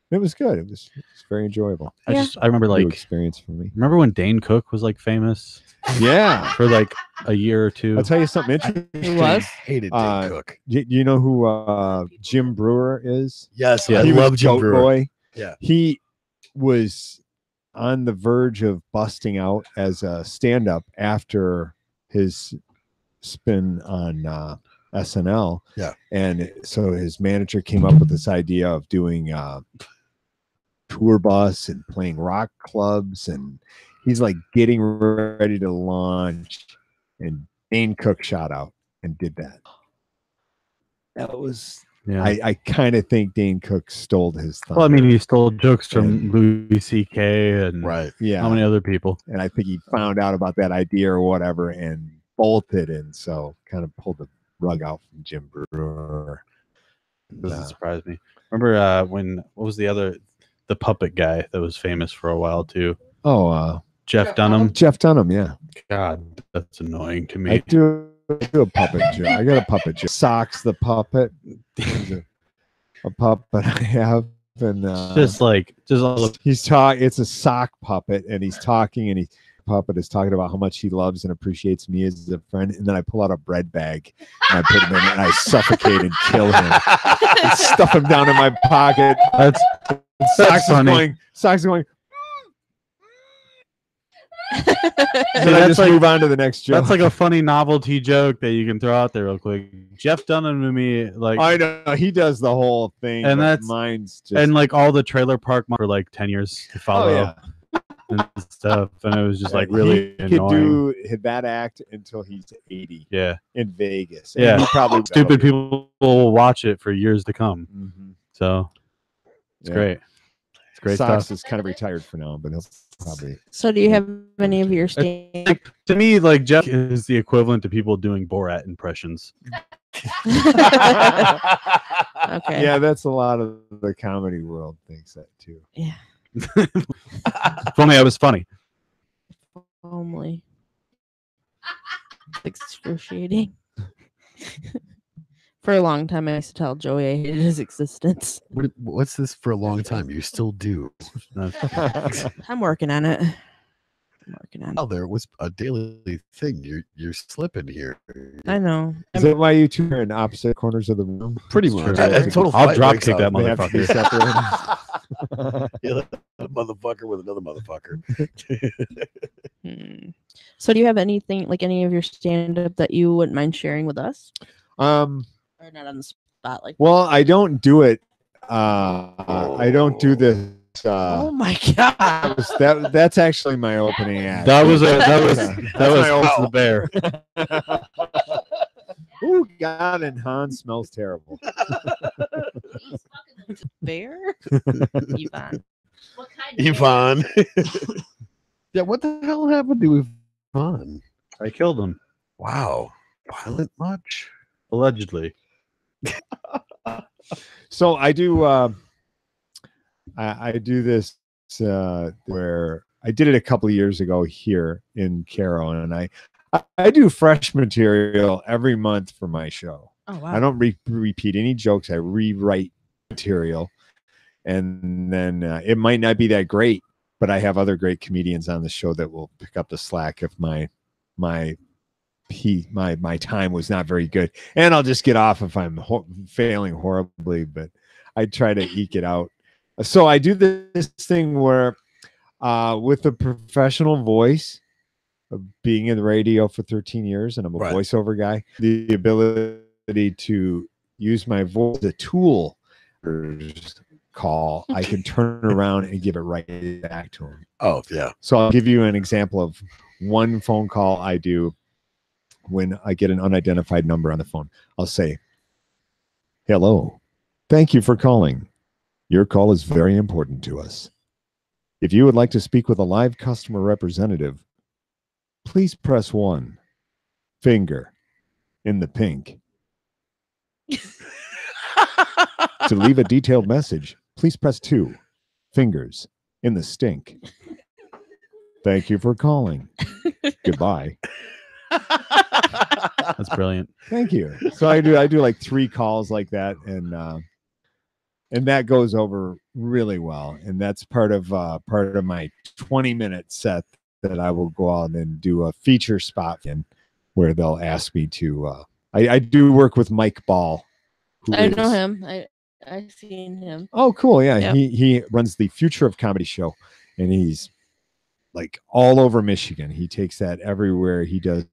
It was good. It was very enjoyable. Yeah. I remember New like experience for me. remember when Dane Cook was like famous Yeah. for like a year or two. I'll tell you something interesting. Who was? Hated Dane Cook. You know who Jim Brewer is? Yes, Yeah. I He love was Jim Goat Brewer. Boy. Yeah. He was on the verge of busting out as a stand-up after his spin on SNL. Yeah. And so his manager came up with this idea of doing tour bus and playing rock clubs, and he's like getting ready to launch, and Dane Cook shot out and did that. That was. Yeah. I kind of think Dane Cook stole his thunder. Well, I mean, he stole jokes from Louis C.K. and Right. yeah, how many other people? and I think he found out about that idea or whatever and bolted, and so kind of pulled the rug out from Jim Brewer. Doesn't surprise me. Remember what was the puppet guy that was famous for a while too? Oh, Jeff Dunham. Jeff Dunham, yeah. God, that's annoying to I me. do a puppet joke. I got a puppet joke. Socks the puppet. A puppet I have, and just all the he's talking. It's a sock puppet, and he's talking, and puppet is talking about how much he loves and appreciates me as a friend, and then I pull out a bread bag and I put him in it, and I suffocate and kill him, and stuff him down in my pocket. Socks funny. Socks is going. See, Then I just move on to the next joke. That's like a funny novelty joke that you can throw out there real quick. Jeff Dunham to me, like I know he does the whole thing, and but that's mine's just and like all the trailer park for like 10 years to follow and stuff, and it was just like really he annoying. could do that act until he's 80 Yeah, in Vegas. And yeah. he probably Stupid people will watch it for years to come. Mhm. So it's Yeah. great. It's great Socks stuff. is kind of retired for now, but he'll probably. So, do you have any of your stand? Like, to me, like Jeff is the equivalent to people doing Borat impressions. Okay. Yeah, that's a lot of the comedy world thinks that too. Yeah. If only I was funny. Only. Excruciating. For a long time, I used to tell Joey I hated his existence. What's this for a long time? You still do. I'm working on it. Oh, there was a daily thing. You're slipping here. I know. Is that why you two are in opposite corners of the room? Pretty It's much. true. Total I'll fight drop breaks kick out. that They have to be motherfucker. separated. Yeah, that motherfucker with another motherfucker. So, do you have anything like any of your stand-up that you wouldn't mind sharing with us? Um. Or not on the spot, like. Well, I don't do it. I don't do this. Oh my god! That's actually my opening act. That was my old- the bear. Oh God, and Han smells terrible. Bear? Yvonne. What kind of Yvonne. Yeah, what the hell happened to Yvonne? I killed him Wow. Violent much? allegedly. So I do. I do this where I did it a couple of years ago here in Caro, and I do fresh material every month for my show. Oh wow! I don't repeat any jokes. I rewrite material, and then it might not be that great, but I have other great comedians on the show that will pick up the slack if my time was not very good, and I'll just get off if I'm failing horribly. But I try to eke it out. So I do this thing where, with a professional voice, of being in the radio for 13 years, and I'm a Right. voiceover guy, the ability to use my voice as a tool call, I can turn around and give it right back to him. Oh, yeah. So I'll give you an example of one phone call I do when I get an unidentified number on the phone. I'll say, "Hello, thank you for calling. Your call is very important to us. If you would like to speak with a live customer representative, please press 1. Finger in the pink. To leave a detailed message, please press 2. Fingers in the stink. Thank you for calling. Goodbye." That's brilliant. Thank you. So I do like 3 calls like that, and that goes over really well. And that's part of my 20-minute set that I will go out and do a feature spot in, where they'll ask me to. I do work with Mike Ball. I know him. I've seen him. Oh, cool. Yeah. Yeah. He runs the Future of Comedy show, and he's like all over Michigan. He takes that everywhere. He does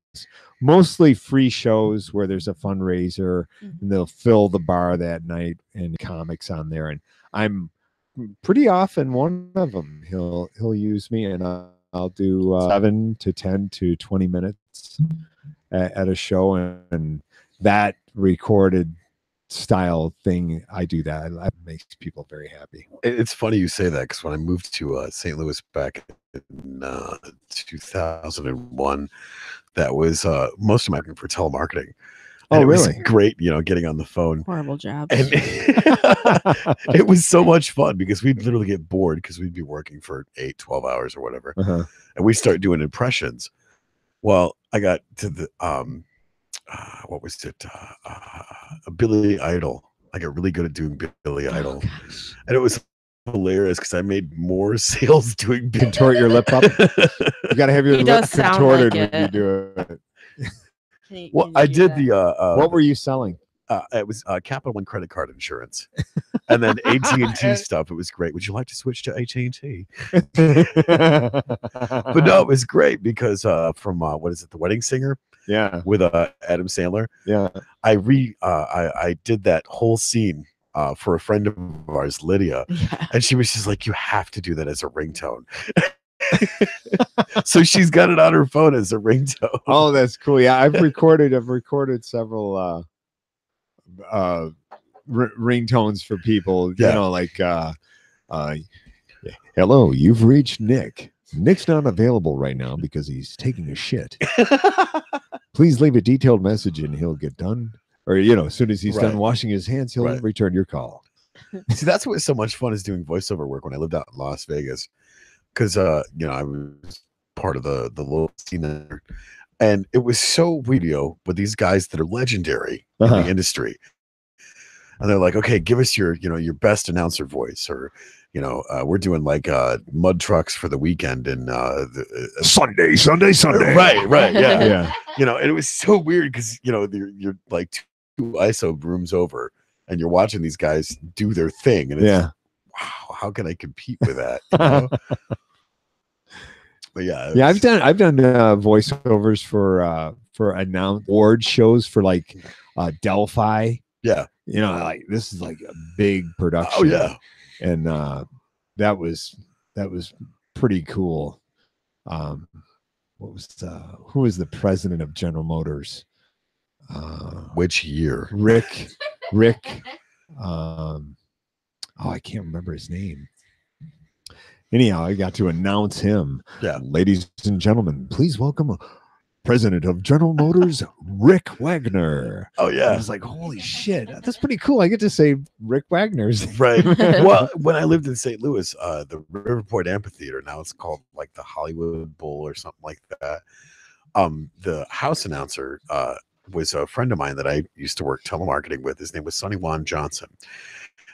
mostly free shows where there's a fundraiser, and they'll fill the bar that night and comics on there. And I'm pretty often one of them. He'll use me, and I'll do 7 to 10 to 20 minutes. at a show, and that recorded style thing, I do that. That makes people very happy. It's funny you say that, because when I moved to St. Louis back in 2001, that was most of my working for telemarketing. And Oh, it was really? great, getting on the phone. Horrible jobs. And it was so much fun, because we'd literally get bored, because we'd be working for 8-12 hours or whatever. Uh-huh. And we start doing impressions. Well, I got to the what was it? Billy Idol. I got really good at doing Billy Idol, and it was hilarious because I made more sales doing. Contort your lip up. You got to have your He lip does sound contorted like when you it. do it. Well, I did the. What were you selling? It was Capital One credit card insurance, and then AT&T stuff. It was great. Would you like to switch to AT&T? But no, it was great because from what is it, The Wedding Singer? Yeah, with Adam Sandler. yeah. I did that whole scene for a friend of ours, Lydia, and she was just like, "You have to do that as a ringtone." So she's got it on her phone as a ringtone. Oh, that's cool. Yeah, I've recorded several ringtones for people. Yeah. You know, like hello, you've reached Nick. Nick's not available right now because he's taking a shit. Please leave a detailed message and he'll get done. Or, as soon as he's Right. done washing his hands, he'll Right. return your call. See, that's what was so much fun, is doing voiceover work when I lived out in Las Vegas, because I was part of the local scene there, and it was so video with these guys that are legendary in the industry, and they're like, "Okay, give us your best announcer voice," or we're doing like mud trucks for the weekend and Sunday. right, yeah. Yeah. And it was so weird because you're like 2 ISO rooms over, and you're watching these guys do their thing, and it's wow, how can I compete with that? But yeah, Yeah, I've done voiceovers for award shows for like Delphi. yeah. Like this is like a big production. Oh yeah. And that was pretty cool. What was who was the president of General Motors? Which year? Rick. I can't remember his name. Anyhow, I got to announce him. Yeah. Ladies and gentlemen, please welcome President of General Motors, Rick Wagner. Oh I yeah. was like, holy shit, that's pretty cool. I get to say Rick Wagner's. Right. Well, when I lived in St. Louis, the Riverport Amphitheater, now it's called like the Hollywood Bowl or something like that. The house announcer was a friend of mine that I used to work telemarketing with. His name was Sonny Juan Johnson.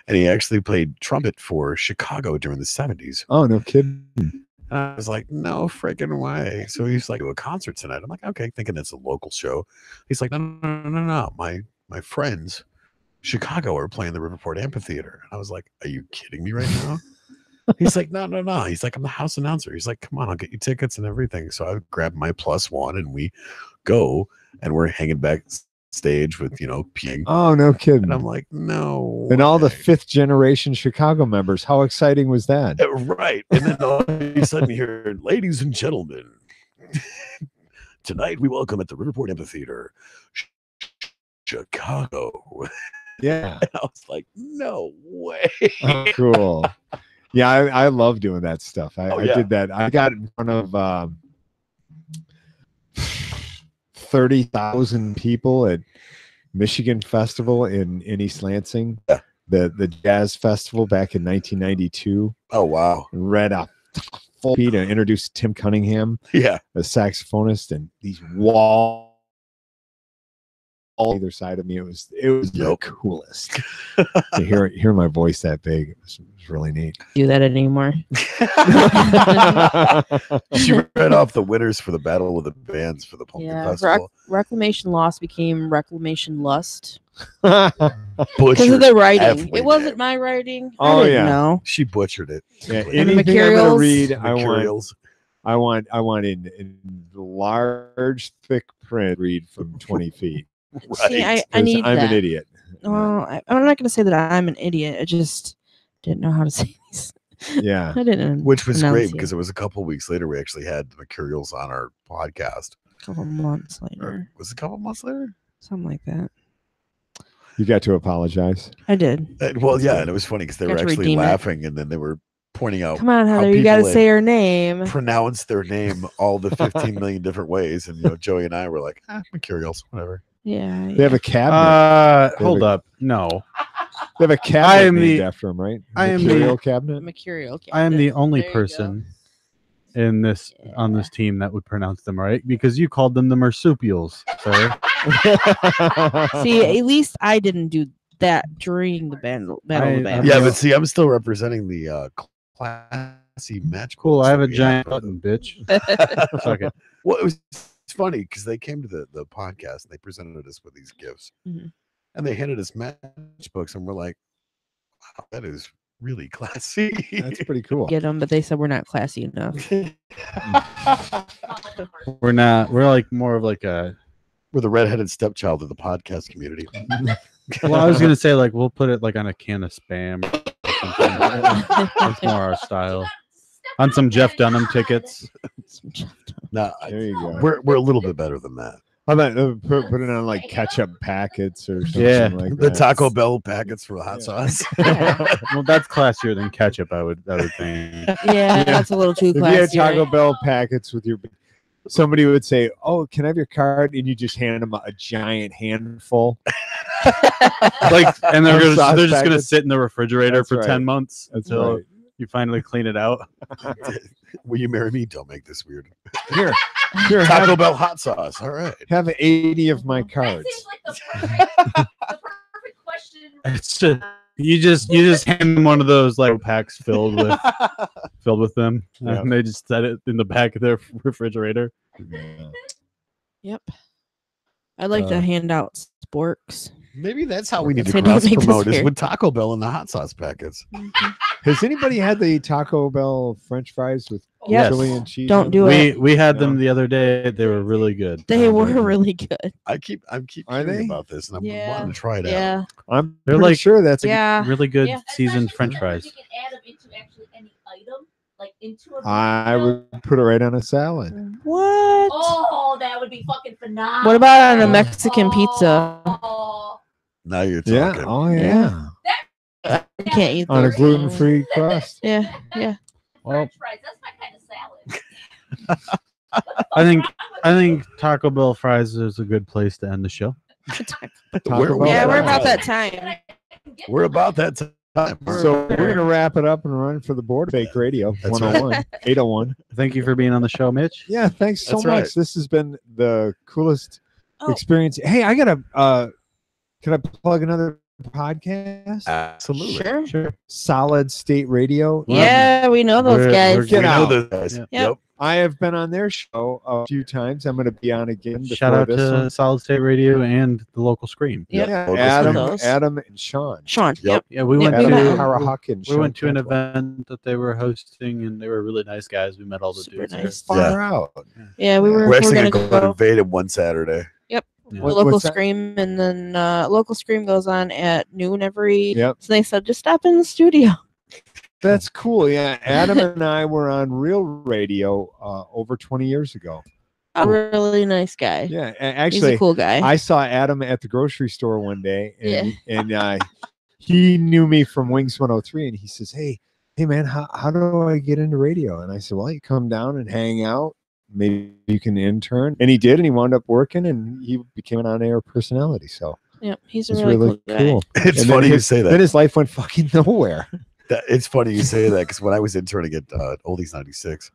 And he actually played trumpet for Chicago during the 70s. Oh, no kidding. And I was like, no freaking way. So he's like, do a concert tonight. I'm like, okay, thinking it's a local show. He's like, no. My friends, Chicago, are playing the Riverport Amphitheater. And I was like, are you kidding me right now? He's like, no. He's like, I'm the house announcer. He's like, come on, I'll get you tickets and everything. So I grabbed my +1 and we go, and we're hanging backstage with, peeing. Oh, no kidding. And I'm like, no. And all the way. 5th generation Chicago members. How exciting was that? Right. And then all of a sudden you hear, ladies and gentlemen, tonight we welcome at the Riverport Amphitheater, Chicago. Yeah. And I was like, no way. Oh, cool. Yeah, I love doing that stuff. I did that. I got in front of 30,000 people at Michigan Festival in East Lansing. Yeah. The jazz festival back in 1992. Oh, wow. Read a full beat and introduced Tim Cunningham, Yeah. a saxophonist, and these walls on either side of me. It was the coolest. To hear my voice that big, it was really neat. Do that anymore. She read off the winners for the Battle of the Bands for the Pumpkin Festival. Reclamation Lost became Reclamation Lust Butchered because of the writing. everything. It wasn't my writing. Oh, I didn't yeah. know. She butchered it. Yeah, completely. And the anything I'm gonna materials? read, Materials. I want in large, thick print. Read from 20 feet. Right. See, I 'Cause need I'm that. an idiot. Well, I'm not going to say that I'm an idiot. I just didn't know how to say these. Yeah. I didn't. Which was great enunciate. because it was a couple weeks later we actually had the materials on our podcast. couple months Or later, was it a couple months later? something like that. You got to apologize. I did. Well, yeah, and it was funny because they Got were to actually redeem it. laughing, and then they were pointing out Come on, how Heather, you got to people say had her name. pronounced their name all the 15 million different ways, and Joey and I were like, materials, whatever. Yeah. They have a cabinet. Hold up. No. They have a cabinet I am named the- after him, right? I am Mercurial the- cabinet. Mercurial. I am the only There you go. person in this on this team that would pronounce them right because you called them the marsupials, sir. See, at least I didn't do that during the battle. Of the I'm- Bands. Yeah, but see, I'm still representing the classy match. Cool. I have a books that we giant have. button, bitch. Suck it. Well, it's funny because they came to the podcast and they presented us with these gifts, Mhm. and they handed us matchbooks, and we're like, "Wow, that is really classy." That's pretty cool. Get them, but they said we're not classy enough. We're not. We're like more of like a. We're the redheaded stepchild of the podcast community. Well, I was gonna say like we'll put it like on a can of Spam. Or something. That's more our style. On some Jeff Dunham tickets. No, There you go. we're a little bit better than that. How about put it on like ketchup packets or something Yeah. like The that? Taco Bell packets for the hot Yeah. sauce. Well, that's classier than ketchup. I would think. Yeah, that's a little too If you had classy. Taco right? Bell packets with your, somebody would say, "Oh, can I have your card?" And you just hand them a giant handful. Like, and they're Those sauce just gonna packets. sit in the refrigerator That's for right. 10 months That's until right. you finally clean it out. Will you marry me? Don't make this weird. Here, Taco have, Bell hot sauce. All right. have 80 of my That cards. seems like the perfect question. It's just you just hand them one of those like packs filled with them, Yeah. and they just set it in the back of their refrigerator. Yep. I'd like to hand out sporks. Maybe that's how we need to So don't cross make this promote is weird. with Taco Bell and the hot sauce packets. Has anybody had the Taco Bell French fries with Yes. chili and cheese? Don't on do them? it. We had No. them the other day. They were really good. They were good. really good. I keep Are hearing they? about this, and I'm Yeah. wanting to try it out. Yeah. I'm They're pretty like- sure that's a Yeah. Really good Yeah, seasoned especially French sometimes fries. You can add them into actually any item, like into a I meal. would put it right on a salad. What? Oh, that would be fucking phenomenal. What about on a Mexican pizza? Oh, Now you're Yeah. talking. Oh yeah. You can't eat On a those. gluten-free crust. Yeah. Yeah. Well, French fries. That's my kind of salad. I think Taco Bell fries is a good place to end the show. Taco Bell Yeah, we're fries. about that time. We're about that time. So we're gonna wrap it up and run for the board. Fake Radio That's 101, 801. Thank you for being on the show, Mitch. Yeah, thanks so That's much. right. This has been the coolest Oh. experience. Hey, I gotta can I plug another podcast? Absolutely. Sure. Solid State Radio. Yeah, we know those We're- guys. we're We Get know out. those guys. Yep. Yep. Yep. I have been on their show a few times. I'm going to be on again. Shout before out this to one. Solid State Radio and the local Scream. Yep. Yeah, Local Adam, Scream. Adam, and Sean. Sean. Yep. Yeah, we Yeah, went we Adam met to them. Harahuck and we Sean went to an Cantwell. event that they were hosting, and they were really nice guys. We met all the Super dudes. nice. Far out. Yeah, we were, We're actually gonna going to go go invade him one Saturday. there. the Yeah. What- local what's that? Scream, and then local Scream goes on at noon every. Yep. So they said just stop in the studio. That's cool. Yeah, Adam and I were on Real Radio over 20 years ago. A really nice guy. Yeah, He's actually, a cool guy. I saw Adam at the grocery store one day, and he knew me from Wings 103, and he says, "Hey, man, how do I get into radio?" And I said, "Well, you come down and hang out. Maybe you can intern." And he did, and he wound up working, and he became an on-air personality. So Yep, he's a it's really, really cool guy. cool. It's And then funny you his- say Then that. his life went fucking nowhere. It's funny you say that because when I was interning at Oldies 96,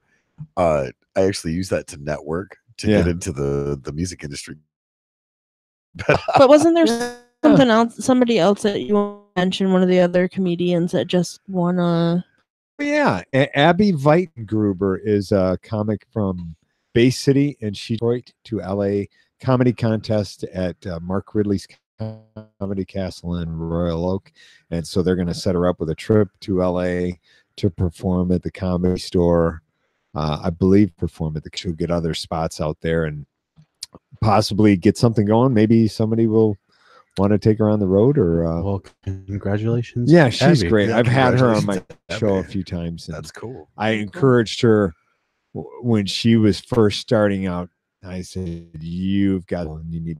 I actually used that to network to Yeah. get into the music industry. But wasn't there something else? Somebody else that you mentioned? One of the other comedians that just won a. Yeah, Abby Weitengruber is a comic from Bay City, and she Detroit to LA comedy contest at Mark Ridley's Comedy Castle in Royal Oak, and so they're going to set her up with a trip to LA to perform at the Comedy Store. I believe perform at the. She'll get other spots out there and possibly get something going. Maybe somebody will want to take her on the road, or Well, congratulations. yeah, she's Abby. great. Yeah, I've had her on my congratulations, show a Abby. few times. And That's cool. I encouraged her when she was first starting out I said, you need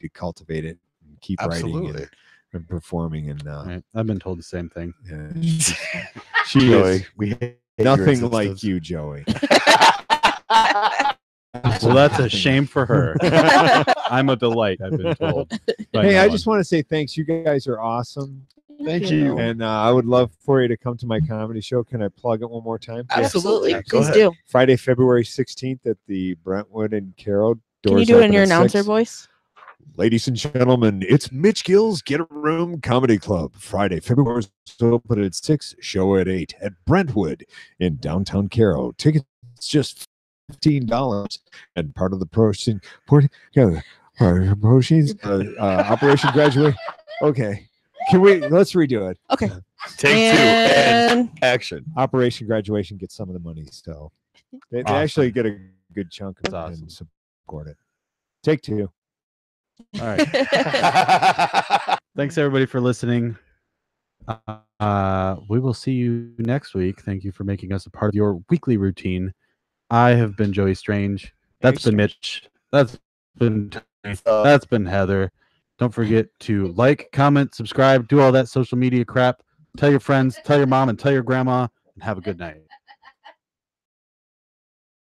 to cultivate it and keep writing Absolutely. and performing. And Right. I've been told the same thing. she Joey, is we hate your nothing like existence. you, Joey. Well, that's a shame for her. I'm a delight, I've been told. by Hey, no I one. just want to say thanks. You guys are awesome. Thank you. And I would love for you to come to my comedy show. Can I plug it one more time? Absolutely. Go Please ahead. do. Friday, February 16th at the Brentwood and Carroll. Can you Doors do it in open your at announcer 6. voice? Ladies and gentlemen, it's Mitch Gill's Get a Room Comedy Club. Friday, February open at 6, show at 8 at Brentwood in downtown Carroll. Tickets just $15 and part of the proceeds. Operation Graduate. Okay. Let's redo it. Okay. Take 2 and And action. Operation Graduation gets some of the money, so they Awesome. actually get a good chunk of it That's and awesome. support it. Take 2. All right. Thanks everybody for listening. We will see you next week. Thank you for making us a part of your weekly routine. I have been Joey Strange. That's been Mitch. That's been Tony. That's been Heather. Don't forget to like, comment, subscribe, do all that social media crap. Tell your friends, tell your mom, and tell your grandma, and have a good night.